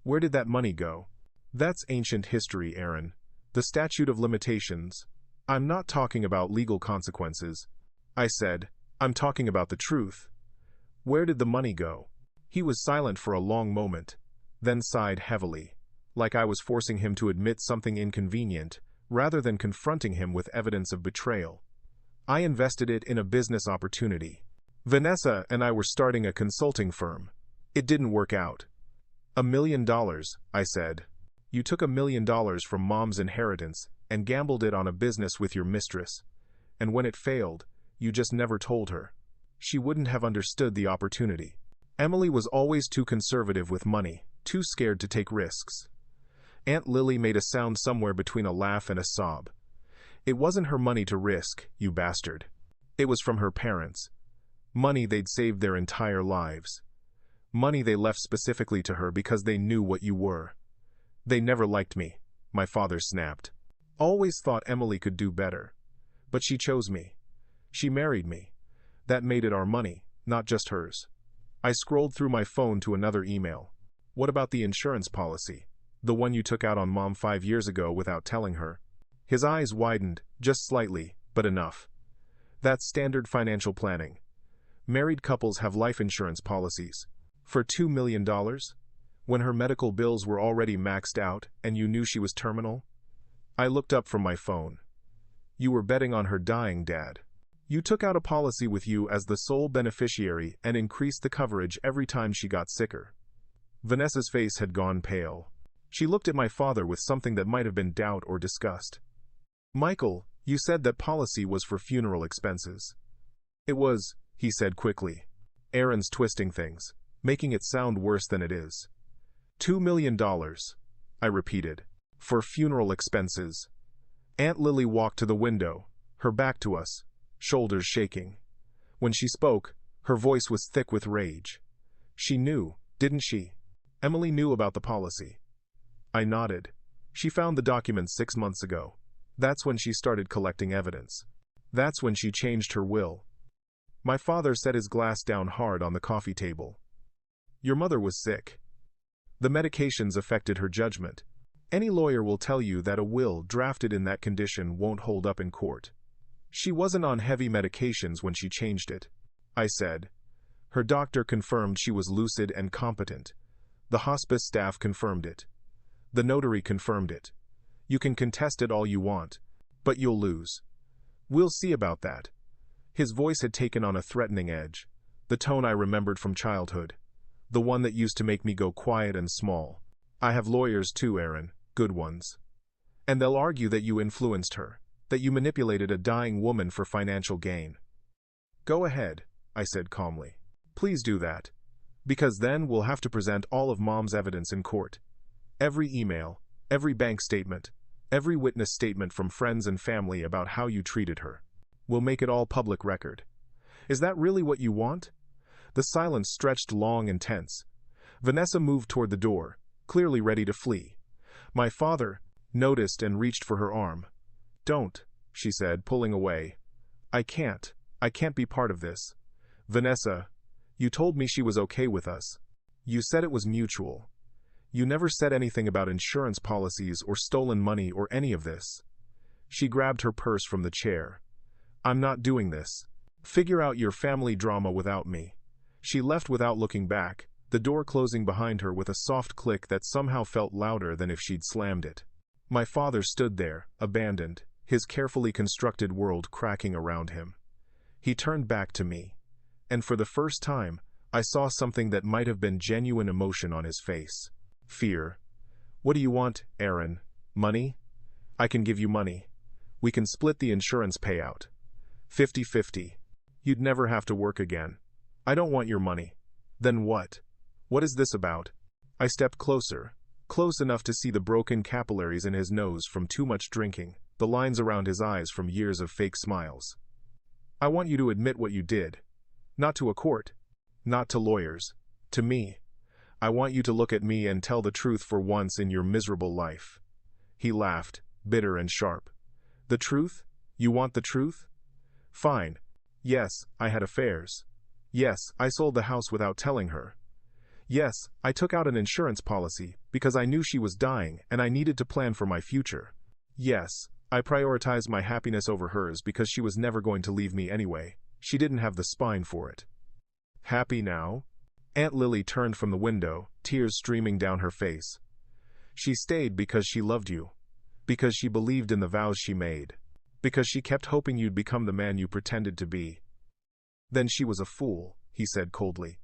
Where did that money go?" "That's ancient history, Aaron. The statute of limitations. I'm not talking about legal consequences," I said. "I'm talking about the truth. Where did the money go?" He was silent for a long moment, then sighed heavily, like I was forcing him to admit something inconvenient, rather than confronting him with evidence of betrayal. "I invested it in a business opportunity. Vanessa and I were starting a consulting firm. It didn't work out." $1 million, I said. "You took $1 million from Mom's inheritance and gambled it on a business with your mistress. And when it failed, you just never told her. She wouldn't have understood the opportunity. Emily was always too conservative with money, too scared to take risks." Aunt Lily made a sound somewhere between a laugh and a sob. "It wasn't her money to risk, you bastard. It was from her parents. Money they'd saved their entire lives. Money they left specifically to her because they knew what you were. They never liked me," my father snapped. Always thought Emily could do better. But she chose me. She married me. That made it our money, not just hers. I scrolled through my phone to another email. What about the insurance policy? The one you took out on Mom 5 years ago without telling her. His eyes widened, just slightly, but enough. That's standard financial planning. Married couples have life insurance policies. For $2 million? When her medical bills were already maxed out and you knew she was terminal? I looked up from my phone. You were betting on her dying, Dad. You took out a policy with you as the sole beneficiary and increased the coverage every time she got sicker. Vanessa's face had gone pale. She looked at my father with something that might have been doubt or disgust. Michael, you said that policy was for funeral expenses. It was, he said quickly. Aaron's twisting things, making it sound worse than it is. $2 million, I repeated. For funeral expenses. Aunt Lily walked to the window, her back to us, shoulders shaking. When she spoke, her voice was thick with rage. She knew, didn't she? Emily knew about the policy. I nodded. She found the documents 6 months ago. That's when she started collecting evidence. That's when she changed her will. My father set his glass down hard on the coffee table. Your mother was sick. The medications affected her judgment. Any lawyer will tell you that a will drafted in that condition won't hold up in court. She wasn't on heavy medications when she changed it, I said. Her doctor confirmed she was lucid and competent. The hospice staff confirmed it. The notary confirmed it. You can contest it all you want, but you'll lose. We'll see about that. His voice had taken on a threatening edge, the tone I remembered from childhood, the one that used to make me go quiet and small. I have lawyers too, Aaron, good ones. And they'll argue that you influenced her, that you manipulated a dying woman for financial gain. Go ahead, I said calmly. Please do that. Because then we'll have to present all of Mom's evidence in court. Every email, every bank statement, every witness statement from friends and family about how you treated her. We'll make it all public record. Is that really what you want? The silence stretched long and tense. Vanessa moved toward the door, clearly ready to flee. My father noticed and reached for her arm. Don't, she said, pulling away. I can't be part of this. Vanessa, you told me she was okay with us. You said it was mutual. You never said anything about insurance policies or stolen money or any of this. She grabbed her purse from the chair. I'm not doing this. Figure out your family drama without me. She left without looking back, the door closing behind her with a soft click that somehow felt louder than if she'd slammed it. My father stood there, abandoned, his carefully constructed world cracking around him. He turned back to me, and for the first time, I saw something that might have been genuine emotion on his face. Fear. What do you want, Aaron? Money? I can give you money. We can split the insurance payout. 50-50. You'd never have to work again. I don't want your money. Then what? What is this about? I stepped closer, close enough to see the broken capillaries in his nose from too much drinking, the lines around his eyes from years of fake smiles. I want you to admit what you did. Not to a court. Not to lawyers. To me. I want you to look at me and tell the truth for once in your miserable life. He laughed, bitter and sharp. The truth? You want the truth? Fine. Yes, I had affairs. Yes, I sold the house without telling her. Yes, I took out an insurance policy because I knew she was dying and I needed to plan for my future. Yes, I prioritized my happiness over hers because she was never going to leave me anyway. She didn't have the spine for it. Happy now? Aunt Lily turned from the window, tears streaming down her face. She stayed because she loved you. Because she believed in the vows she made. Because she kept hoping you'd become the man you pretended to be. Then she was a fool, he said coldly.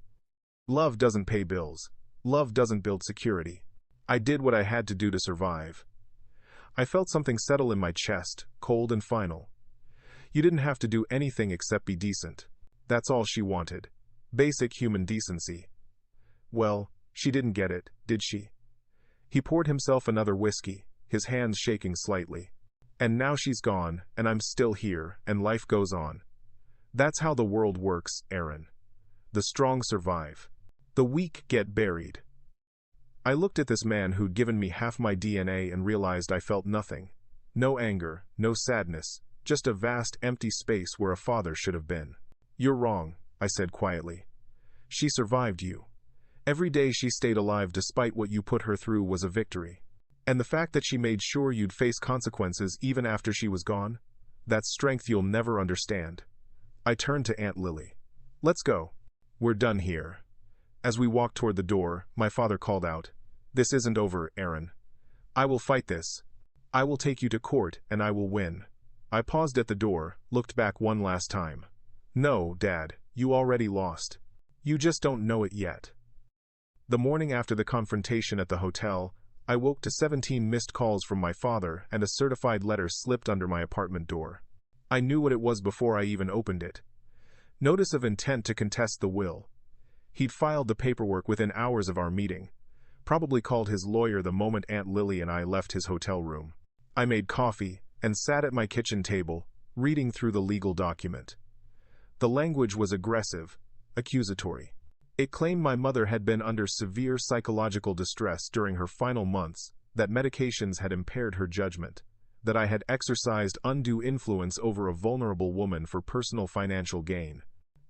Love doesn't pay bills. Love doesn't build security. I did what I had to do to survive. I felt something settle in my chest, cold and final. You didn't have to do anything except be decent. That's all she wanted. Basic human decency. Well, she didn't get it, did she? He poured himself another whiskey, his hands shaking slightly. And now she's gone, and I'm still here, and life goes on. That's how the world works, Aaron. The strong survive. The weak get buried. I looked at this man who'd given me half my DNA and realized I felt nothing. No anger, no sadness, just a vast empty space where a father should have been. "You're wrong," I said quietly. "She survived you. Every day she stayed alive despite what you put her through was a victory. And the fact that she made sure you'd face consequences even after she was gone? That's strength you'll never understand." I turned to Aunt Lily. "Let's go. We're done here." As we walked toward the door, my father called out, "This isn't over, Aaron. I will fight this. I will take you to court and I will win." I paused at the door, looked back one last time. "No, Dad, you already lost. You just don't know it yet." The morning after the confrontation at the hotel, I woke to 17 missed calls from my father and a certified letter slipped under my apartment door. I knew what it was before I even opened it. Notice of intent to contest the will. He'd filed the paperwork within hours of our meeting. Probably called his lawyer the moment Aunt Lily and I left his hotel room. I made coffee and sat at my kitchen table, reading through the legal document. The language was aggressive, accusatory. It claimed my mother had been under severe psychological distress during her final months, that medications had impaired her judgment, that I had exercised undue influence over a vulnerable woman for personal financial gain.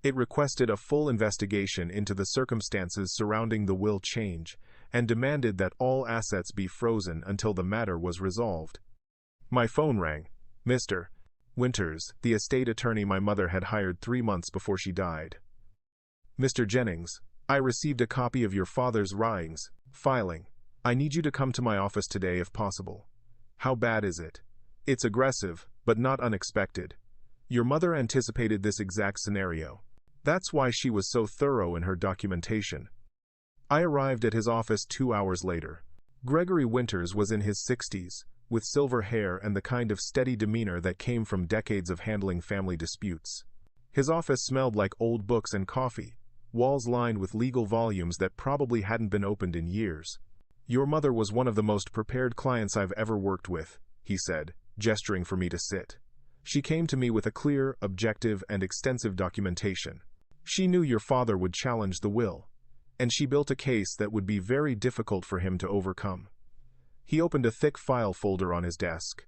It requested a full investigation into the circumstances surrounding the will change, and demanded that all assets be frozen until the matter was resolved. My phone rang. Mr. Winters, the estate attorney my mother had hired 3 months before she died. "Mr. Jennings, I received a copy of your father's writings, filing. I need you to come to my office today if possible." "How bad is it?" "It's aggressive, but not unexpected. Your mother anticipated this exact scenario. That's why she was so thorough in her documentation." I arrived at his office 2 hours later. Gregory Winters was in his 60s, with silver hair and the kind of steady demeanor that came from decades of handling family disputes. His office smelled like old books and coffee, walls lined with legal volumes that probably hadn't been opened in years. "Your mother was one of the most prepared clients I've ever worked with," he said, gesturing for me to sit. "She came to me with a clear, objective, and extensive documentation. She knew your father would challenge the will, and she built a case that would be very difficult for him to overcome." He opened a thick file folder on his desk.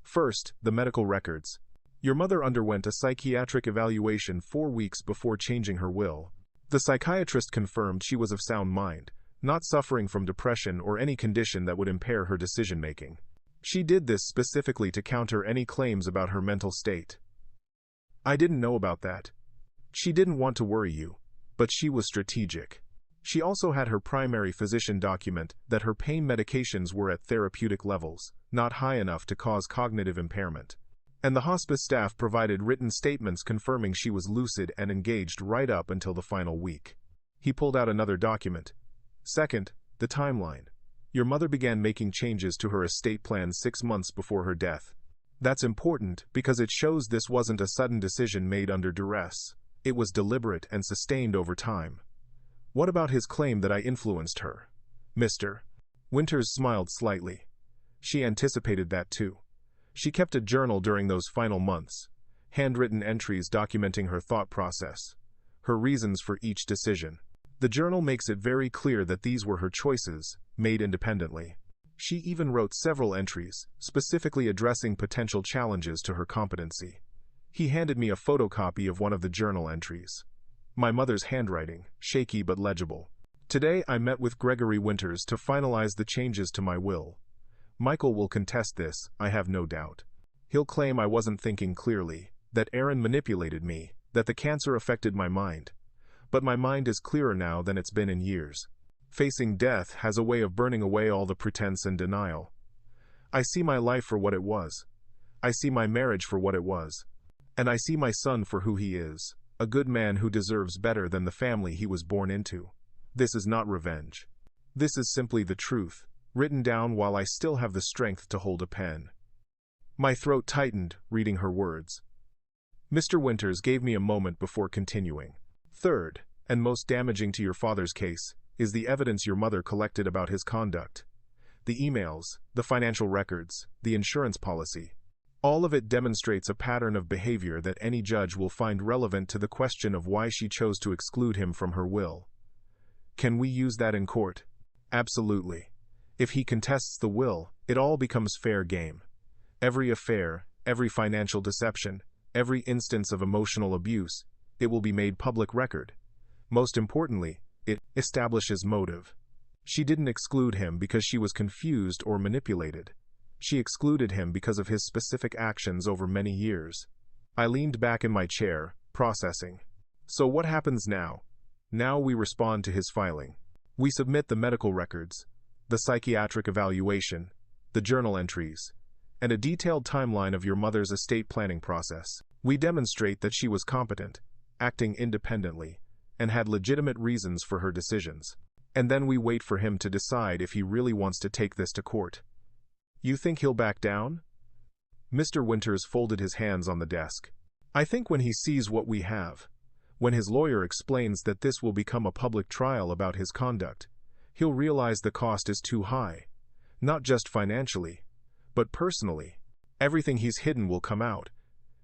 First, the medical records. "Your mother underwent a psychiatric evaluation 4 weeks before changing her will. The psychiatrist confirmed she was of sound mind, not suffering from depression or any condition that would impair her decision-making. She did this specifically to counter any claims about her mental state." "I didn't know about that." "She didn't want to worry you, but she was strategic. She also had her primary physician document that her pain medications were at therapeutic levels, not high enough to cause cognitive impairment. And the hospice staff provided written statements confirming she was lucid and engaged right up until the final week." He pulled out another document. "Second, the timeline. Your mother began making changes to her estate plan 6 months before her death. That's important because it shows this wasn't a sudden decision made under duress. It was deliberate and sustained over time." "What about his claim that I influenced her?" Mr. Winters smiled slightly. "She anticipated that too. She kept a journal during those final months, handwritten entries documenting her thought process, her reasons for each decision. The journal makes it very clear that these were her choices, made independently. She even wrote several entries, specifically addressing potential challenges to her competency." He handed me a photocopy of one of the journal entries. My mother's handwriting, shaky but legible. "Today I met with Gregory Winters to finalize the changes to my will. Michael will contest this, I have no doubt. He'll claim I wasn't thinking clearly, that Aaron manipulated me, that the cancer affected my mind. But my mind is clearer now than it's been in years. Facing death has a way of burning away all the pretense and denial. I see my life for what it was. I see my marriage for what it was. And I see my son for who he is, a good man who deserves better than the family he was born into. This is not revenge. This is simply the truth, written down while I still have the strength to hold a pen." My throat tightened, reading her words. Mr. Winters gave me a moment before continuing. "Third, and most damaging to your father's case, is the evidence your mother collected about his conduct. The emails, the financial records, the insurance policy. All of it demonstrates a pattern of behavior that any judge will find relevant to the question of why she chose to exclude him from her will. Can we use that in court?" "Absolutely. If he contests the will, it all becomes fair game. Every affair, every financial deception, every instance of emotional abuse, it will be made public record. Most importantly, it establishes motive. She didn't exclude him because she was confused or manipulated. She excluded him because of his specific actions over many years. I leaned back in my chair, processing. So what happens now? Now we respond to his filing. We submit the medical records, the psychiatric evaluation, the journal entries, and a detailed timeline of your mother's estate planning process. We demonstrate that she was competent, acting independently, and had legitimate reasons for her decisions. And then we wait for him to decide if he really wants to take this to court. You think he'll back down? Mr. Winters folded his hands on the desk. I think when he sees what we have, when his lawyer explains that this will become a public trial about his conduct, he'll realize the cost is too high. Not just financially, but personally. Everything he's hidden will come out.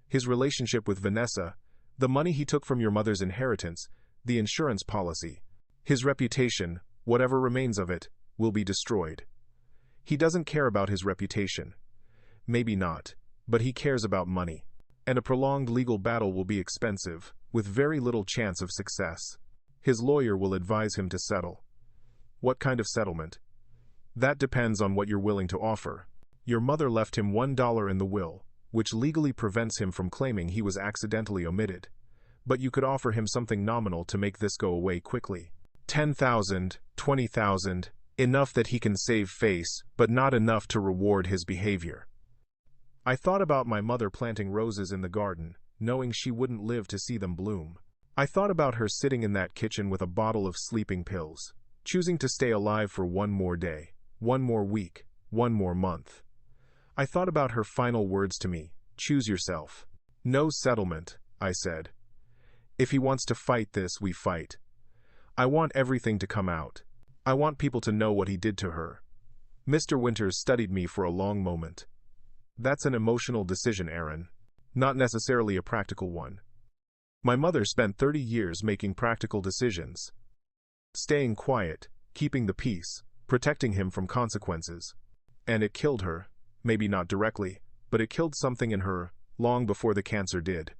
His relationship with Vanessa, the money he took from your mother's inheritance, the insurance policy. His reputation, whatever remains of it, will be destroyed. He doesn't care about his reputation. Maybe not, but he cares about money. And a prolonged legal battle will be expensive, with very little chance of success. His lawyer will advise him to settle. What kind of settlement? That depends on what you're willing to offer. Your mother left him $1 in the will, which legally prevents him from claiming he was accidentally omitted. But you could offer him something nominal to make this go away quickly. 10,000, 20,000, enough that he can save face, but not enough to reward his behavior. I thought about my mother planting roses in the garden, knowing she wouldn't live to see them bloom. I thought about her sitting in that kitchen with a bottle of sleeping pills, choosing to stay alive for one more day, one more week, one more month. I thought about her final words to me, choose yourself. No settlement, I said. If he wants to fight this, we fight. I want everything to come out. I want people to know what he did to her. Mr. Winters studied me for a long moment. That's an emotional decision, Aaron. Not necessarily a practical one. My mother spent 30 years making practical decisions. Staying quiet, keeping the peace, protecting him from consequences. And it killed her. Maybe not directly, but it killed something in her, long before the cancer did.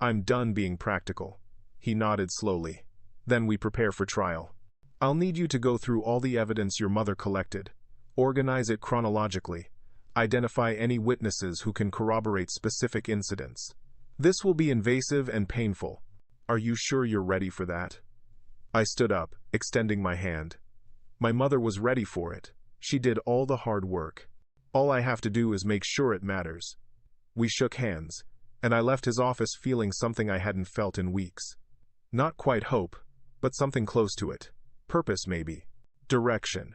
I'm done being practical. He nodded slowly. Then we prepare for trial. I'll need you to go through all the evidence your mother collected, organize it chronologically, identify any witnesses who can corroborate specific incidents. This will be invasive and painful. Are you sure you're ready for that? I stood up, extending my hand. My mother was ready for it. She did all the hard work. All I have to do is make sure it matters. We shook hands, and I left his office feeling something I hadn't felt in weeks. Not quite hope, but something close to it. Purpose, maybe. Direction.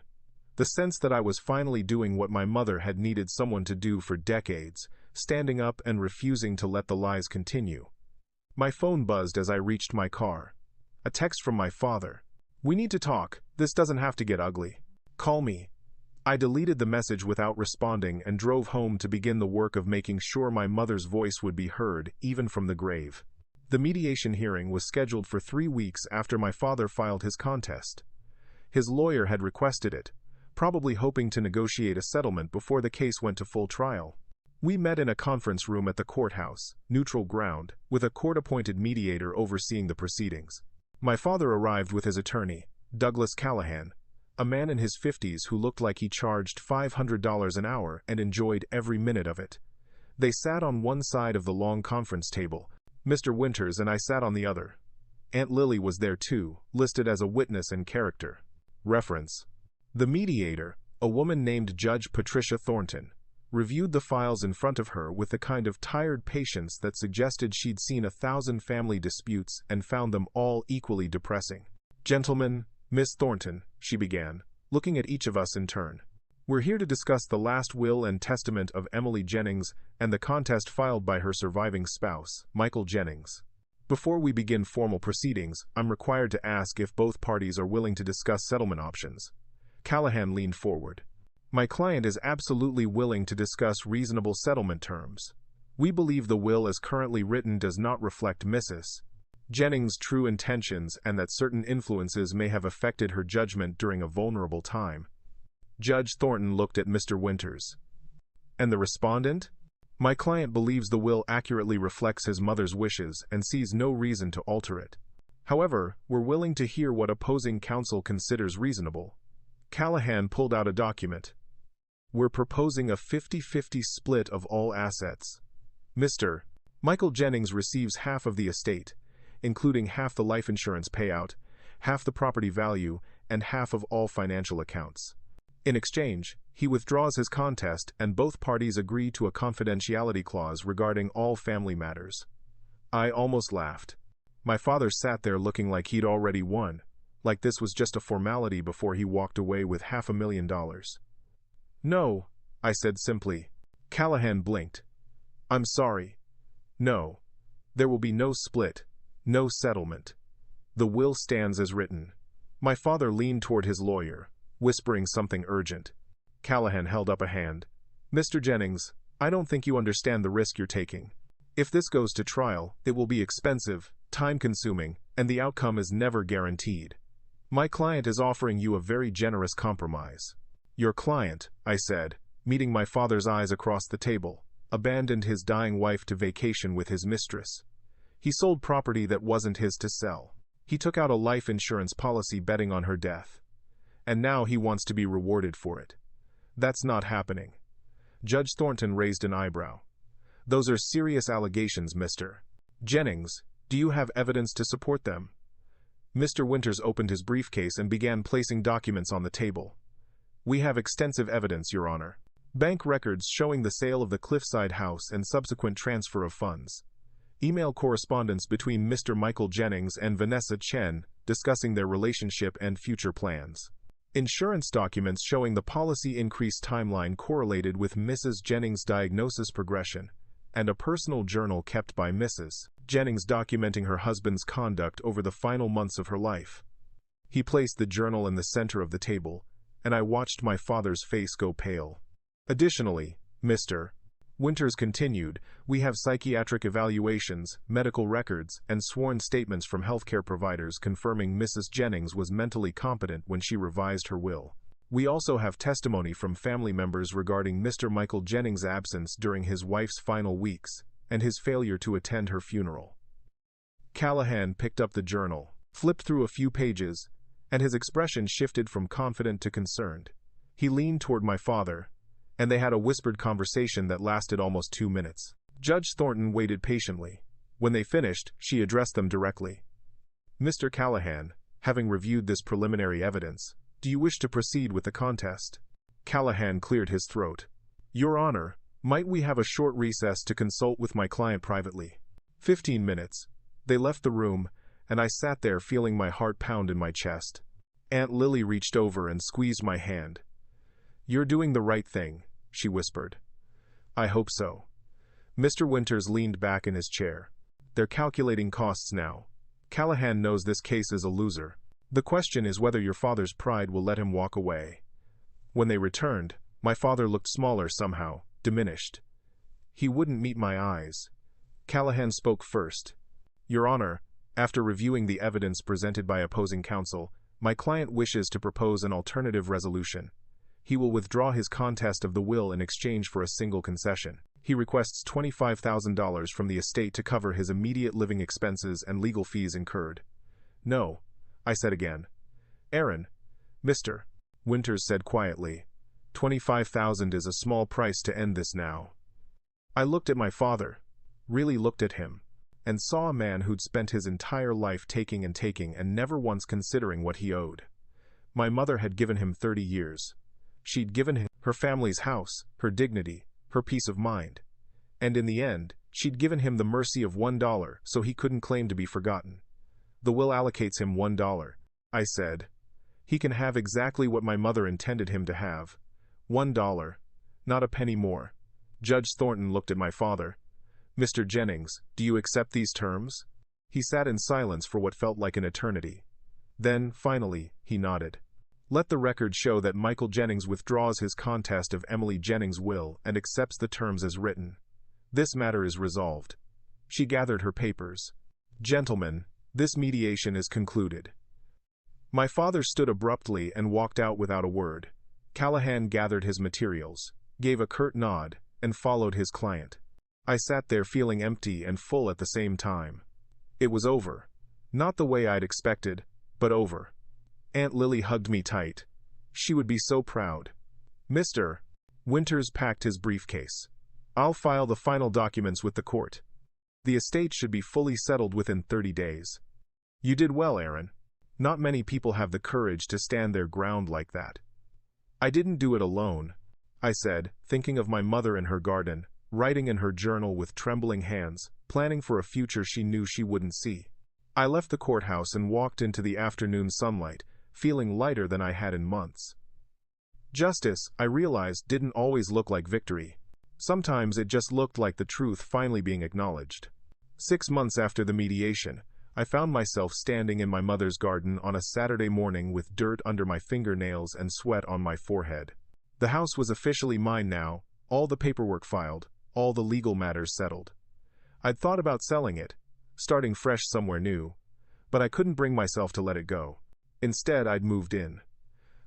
The sense that I was finally doing what my mother had needed someone to do for decades, standing up and refusing to let the lies continue. My phone buzzed as I reached my car. A text from my father. We need to talk. This doesn't have to get ugly. Call me. I deleted the message without responding and drove home to begin the work of making sure my mother's voice would be heard, even from the grave. The mediation hearing was scheduled for 3 weeks after my father filed his contest. His lawyer had requested it, probably hoping to negotiate a settlement before the case went to full trial. We met in a conference room at the courthouse, neutral ground, with a court-appointed mediator overseeing the proceedings. My father arrived with his attorney, Douglas Callahan, a man in his 50s who looked like he charged $500 an hour and enjoyed every minute of it. They sat on one side of the long conference table. Mr. Winters and I sat on the other. Aunt Lily was there too, listed as a witness and character. Reference. The mediator, a woman named Judge Patricia Thornton, reviewed the files in front of her with the kind of tired patience that suggested she'd seen 1,000 family disputes and found them all equally depressing. Gentlemen, Miss Thornton, she began, looking at each of us in turn. We're here to discuss the last will and testament of Emily Jennings and the contest filed by her surviving spouse, Michael Jennings. Before we begin formal proceedings, I'm required to ask if both parties are willing to discuss settlement options. Callahan leaned forward. My client is absolutely willing to discuss reasonable settlement terms. We believe the will as currently written does not reflect Mrs. Jennings' true intentions and that certain influences may have affected her judgment during a vulnerable time. Judge Thornton looked at Mr. Winters. And the respondent? My client believes the will accurately reflects his mother's wishes and sees no reason to alter it. However, we're willing to hear what opposing counsel considers reasonable. Callahan pulled out a document. We're proposing a 50-50 split of all assets. Mr. Michael Jennings receives half of the estate, including half the life insurance payout, half the property value, and half of all financial accounts. In exchange, he withdraws his contest and both parties agree to a confidentiality clause regarding all family matters. I almost laughed. My father sat there looking like he'd already won, like this was just a formality before he walked away with $500,000. No, I said simply. Callahan blinked. I'm sorry. No. There will be no split, no settlement. The will stands as written. My father leaned toward his lawyer, whispering something urgent. Callahan held up a hand. Mr. Jennings, I don't think you understand the risk you're taking. If this goes to trial, it will be expensive, time-consuming, and the outcome is never guaranteed. My client is offering you a very generous compromise. Your client, I said, meeting my father's eyes across the table, abandoned his dying wife to vacation with his mistress. He sold property that wasn't his to sell. He took out a life insurance policy betting on her death. And now he wants to be rewarded for it. That's not happening. Judge Thornton raised an eyebrow. Those are serious allegations, Mr. Jennings. Do you have evidence to support them? Mr. Winters opened his briefcase and began placing documents on the table. We have extensive evidence, Your Honor. Bank records showing the sale of the Cliffside house and subsequent transfer of funds. Email correspondence between Mr. Michael Jennings and Vanessa Chen discussing their relationship and future plans. Insurance documents showing the policy increase timeline correlated with Mrs. Jennings' diagnosis progression, and a personal journal kept by Mrs. Jennings documenting her husband's conduct over the final months of her life. He placed the journal in the center of the table, and I watched my father's face go pale. Additionally, Mr. Winters continued, we have psychiatric evaluations, medical records, and sworn statements from healthcare providers confirming Mrs. Jennings was mentally competent when she revised her will. We also have testimony from family members regarding Mr. Michael Jennings' absence during his wife's final weeks, and his failure to attend her funeral. Callahan picked up the journal, flipped through a few pages, and his expression shifted from confident to concerned. He leaned toward my father, and they had a whispered conversation that lasted almost 2 minutes. Judge Thornton waited patiently. When they finished, she addressed them directly. Mr. Callahan, having reviewed this preliminary evidence, do you wish to proceed with the contest? Callahan cleared his throat. Your Honor, might we have a short recess to consult with my client privately? 15 minutes. They left the room, and I sat there feeling my heart pound in my chest. Aunt Lily reached over and squeezed my hand. You're doing the right thing, she whispered. I hope so. Mr. Winters leaned back in his chair. They're calculating costs now. Callahan knows this case is a loser. The question is whether your father's pride will let him walk away. When they returned, my father looked smaller somehow, diminished. He wouldn't meet my eyes. Callahan spoke first. Your Honor, after reviewing the evidence presented by opposing counsel, my client wishes to propose an alternative resolution. He will withdraw his contest of the will in exchange for a single concession. He requests $25,000 from the estate to cover his immediate living expenses and legal fees incurred. No, I said again. Aaron, Mr. Winters said quietly, $25,000 is a small price to end this now. I looked at my father, really looked at him, and saw a man who'd spent his entire life taking and never once considering what he owed. My mother had given him 30 years. She'd given him her family's house, her dignity, her peace of mind. And in the end, she'd given him the mercy of $1 so he couldn't claim to be forgotten. The will allocates him $1, I said. He can have exactly what my mother intended him to have. $1, not a penny more. Judge Thornton looked at my father. Mr. Jennings, do you accept these terms? He sat in silence for what felt like an eternity. Then, finally, he nodded. Let the record show that Michael Jennings withdraws his contest of Emily Jennings' will and accepts the terms as written. This matter is resolved. She gathered her papers. Gentlemen, this mediation is concluded. My father stood abruptly and walked out without a word. Callahan gathered his materials, gave a curt nod, and followed his client. I sat there feeling empty and full at the same time. It was over. Not the way I'd expected, but over. Aunt Lily hugged me tight. She would be so proud. Mr. Winters packed his briefcase. I'll file the final documents with the court. The estate should be fully settled within 30 days. You did well, Aaron. Not many people have the courage to stand their ground like that. I didn't do it alone, I said, thinking of my mother in her garden, writing in her journal with trembling hands, planning for a future she knew she wouldn't see. I left the courthouse and walked into the afternoon sunlight, feeling lighter than I had in months. Justice, I realized, didn't always look like victory. Sometimes it just looked like the truth finally being acknowledged. 6 months after the mediation, I found myself standing in my mother's garden on a Saturday morning with dirt under my fingernails and sweat on my forehead. The house was officially mine now, all the paperwork filed, all the legal matters settled. I'd thought about selling it, starting fresh somewhere new, but I couldn't bring myself to let it go. Instead, I'd moved in.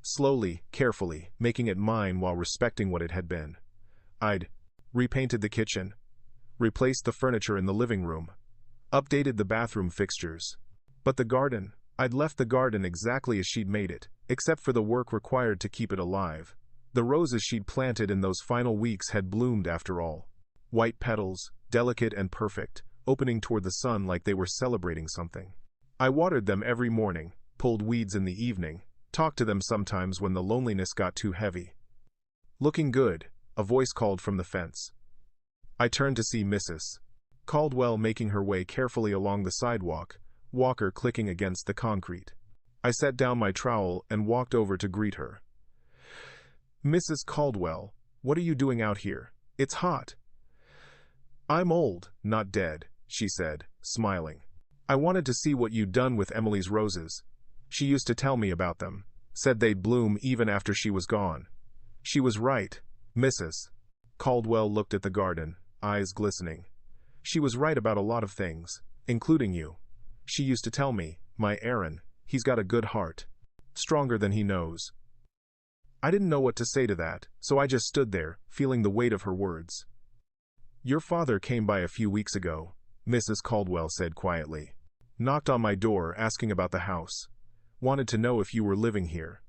Slowly, carefully, making it mine while respecting what it had been. I'd repainted the kitchen, replaced the furniture in the living room, updated the bathroom fixtures. But the garden, I'd left the garden exactly as she'd made it, except for the work required to keep it alive. The roses she'd planted in those final weeks had bloomed after all. White petals, delicate and perfect, opening toward the sun like they were celebrating something. I watered them every morning, pulled weeds in the evening, talked to them sometimes when the loneliness got too heavy. Looking good, a voice called from the fence. I turned to see Mrs. Caldwell making her way carefully along the sidewalk, walker clicking against the concrete. I set down my trowel and walked over to greet her. Mrs. Caldwell, what are you doing out here? It's hot. I'm old, not dead, she said, smiling. I wanted to see what you'd done with Emily's roses. She used to tell me about them, said they'd bloom even after she was gone. She was right, Mrs. Caldwell looked at the garden, eyes glistening. She was right about a lot of things, including you. She used to tell me, my Aaron, he's got a good heart. Stronger than he knows. I didn't know what to say to that, so I just stood there, feeling the weight of her words. Your father came by a few weeks ago, Mrs. Caldwell said quietly. Knocked on my door asking about the house. Wanted to know if you were living here.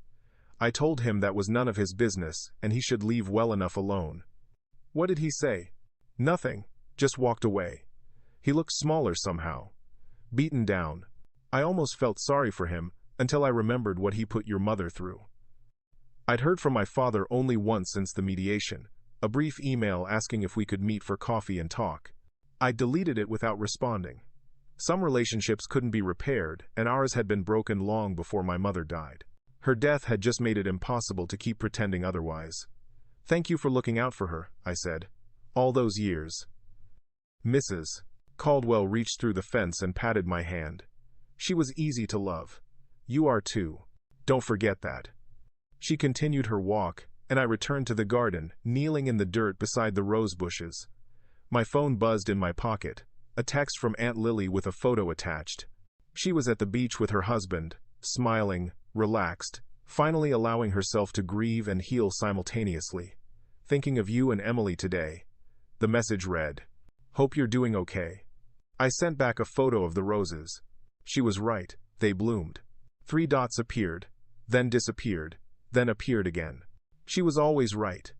I told him that was none of his business and he should leave well enough alone. What did he say? Nothing, just walked away. He looked smaller somehow. Beaten down. I almost felt sorry for him until I remembered what he put your mother through. I'd heard from my father only once since the mediation, a brief email asking if we could meet for coffee and talk. I deleted it without responding. Some relationships couldn't be repaired, and ours had been broken long before my mother died. Her death had just made it impossible to keep pretending otherwise. Thank you for looking out for her, I said. All those years. Mrs. Caldwell reached through the fence and patted my hand. She was easy to love. You are too. Don't forget that. She continued her walk, and I returned to the garden, kneeling in the dirt beside the rose bushes. My phone buzzed in my pocket, a text from Aunt Lily with a photo attached. She was at the beach with her husband, smiling, relaxed, finally allowing herself to grieve and heal simultaneously. Thinking of you and Emily today. The message read, Hope you're doing okay. I sent back a photo of the roses. She was right, they bloomed. 3 dots appeared, then disappeared, then appeared again. She was always right.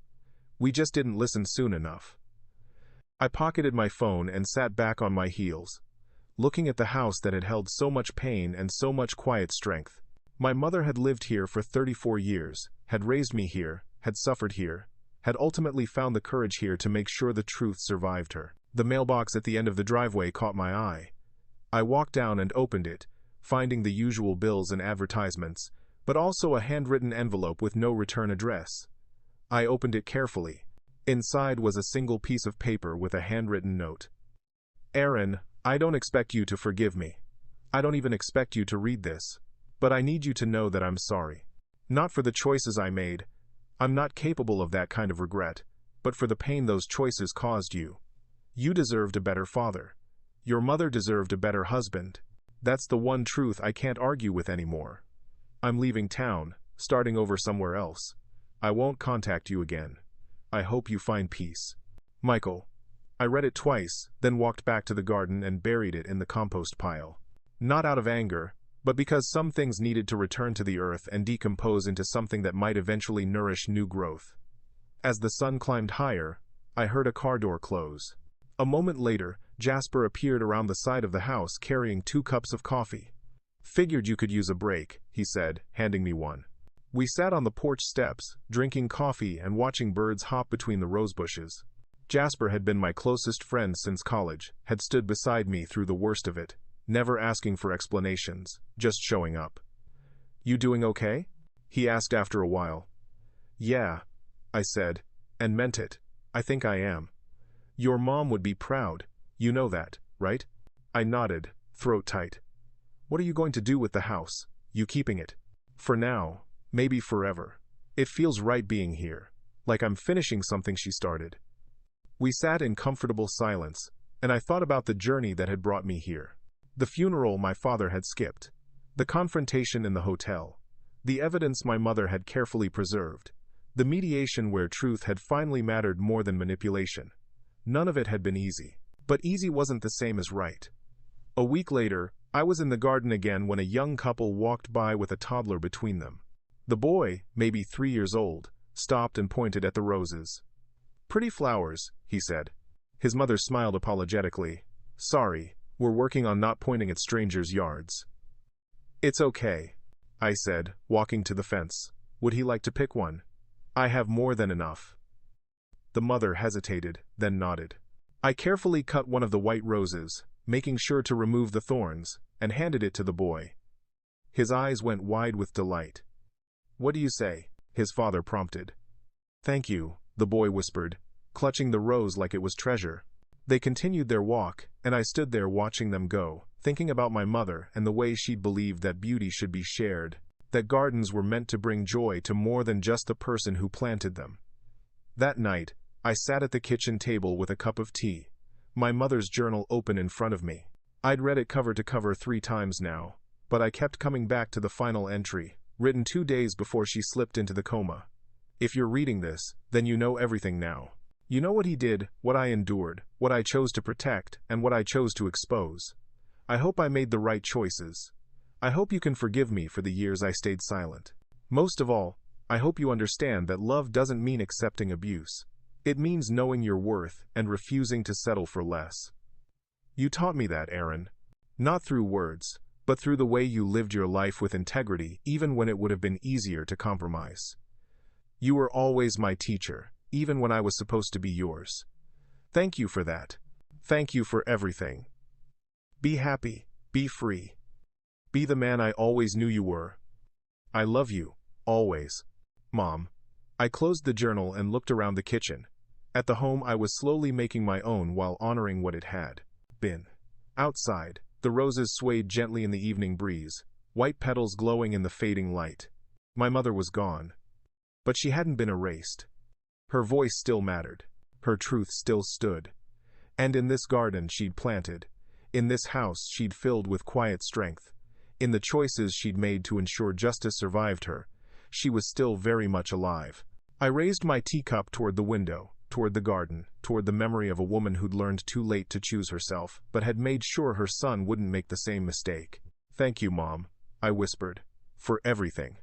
We just didn't listen soon enough. I pocketed my phone and sat back on my heels, looking at the house that had held so much pain and so much quiet strength. My mother had lived here for 34 years, had raised me here, had suffered here, had ultimately found the courage here to make sure the truth survived her. The mailbox at the end of the driveway caught my eye. I walked down and opened it, finding the usual bills and advertisements, but also a handwritten envelope with no return address. I opened it carefully. Inside was a single piece of paper with a handwritten note. Aaron, I don't expect you to forgive me. I don't even expect you to read this. But I need you to know that I'm sorry. Not for the choices I made. I'm not capable of that kind of regret, but for the pain those choices caused you. You deserved a better father. Your mother deserved a better husband. That's the one truth I can't argue with anymore. I'm leaving town, starting over somewhere else. I won't contact you again. I hope you find peace. Michael. I read it twice, then walked back to the garden and buried it in the compost pile. Not out of anger, but because some things needed to return to the earth and decompose into something that might eventually nourish new growth. As the sun climbed higher, I heard a car door close. A moment later, Jasper appeared around the side of the house carrying 2 cups of coffee. "Figured you could use a break," he said, handing me one. We sat on the porch steps, drinking coffee and watching birds hop between the rose bushes. Jasper had been my closest friend since college, had stood beside me through the worst of it, never asking for explanations, just showing up. "You doing okay?" he asked after a while. "Yeah," I said, and meant it. "I think I am. Your mom would be proud. You know that, right?" I nodded, throat tight. "What are you going to do with the house? You keeping it?" "For now, maybe forever. It feels right being here, like I'm finishing something she started." We sat in comfortable silence, and I thought about the journey that had brought me here. The funeral my father had skipped, the confrontation in the hotel, the evidence my mother had carefully preserved, the mediation where truth had finally mattered more than manipulation. None of it had been easy, but easy wasn't the same as right. A week later, I was in the garden again when a young couple walked by with a toddler between them. The boy, maybe 3 years old, stopped and pointed at the roses. "Pretty flowers," he said. His mother smiled apologetically. "Sorry, we're working on not pointing at strangers' yards." "It's okay," I said, walking to the fence. "Would he like to pick one?" "I have more than enough." The mother hesitated, then nodded. I carefully cut one of the white roses, making sure to remove the thorns, and handed it to the boy. His eyes went wide with delight. "What do you say?" his father prompted. "Thank you," the boy whispered, clutching the rose like it was treasure. They continued their walk, and I stood there watching them go, thinking about my mother and the way she'd believed that beauty should be shared, that gardens were meant to bring joy to more than just the person who planted them. That night, I sat at the kitchen table with a cup of tea, my mother's journal open in front of me. I'd read it cover to cover 3 times now, but I kept coming back to the final entry, written 2 days before she slipped into the coma. If you're reading this, then you know everything now. You know what he did, what I endured, what I chose to protect, and what I chose to expose. I hope I made the right choices. I hope you can forgive me for the years I stayed silent. Most of all, I hope you understand that love doesn't mean accepting abuse. It means knowing your worth and refusing to settle for less. You taught me that, Aaron. Not through words, but through the way you lived your life with integrity even when it would have been easier to compromise. You were always my teacher, even when I was supposed to be yours. Thank you for that. Thank you for everything. Be happy, be free. Be the man I always knew you were. I love you, always. Mom. I closed the journal and looked around the kitchen. At the home I was slowly making my own while honoring what it had been. Outside, the roses swayed gently in the evening breeze, white petals glowing in the fading light. My mother was gone. But she hadn't been erased. Her voice still mattered. Her truth still stood. And in this garden she'd planted, in this house she'd filled with quiet strength, in the choices she'd made to ensure justice survived her, she was still very much alive. I raised my teacup toward the window, toward the garden, toward the memory of a woman who'd learned too late to choose herself, but had made sure her son wouldn't make the same mistake. Thank you, Mom, I whispered, for everything.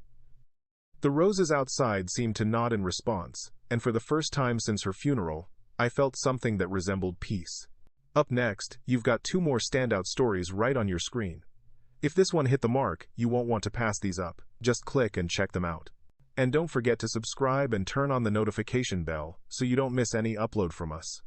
The roses outside seemed to nod in response, and for the first time since her funeral, I felt something that resembled peace. Up next, you've got 2 more standout stories right on your screen. If this one hit the mark, you won't want to pass these up. Just click and check them out. And don't forget to subscribe and turn on the notification bell so you don't miss any upload from us.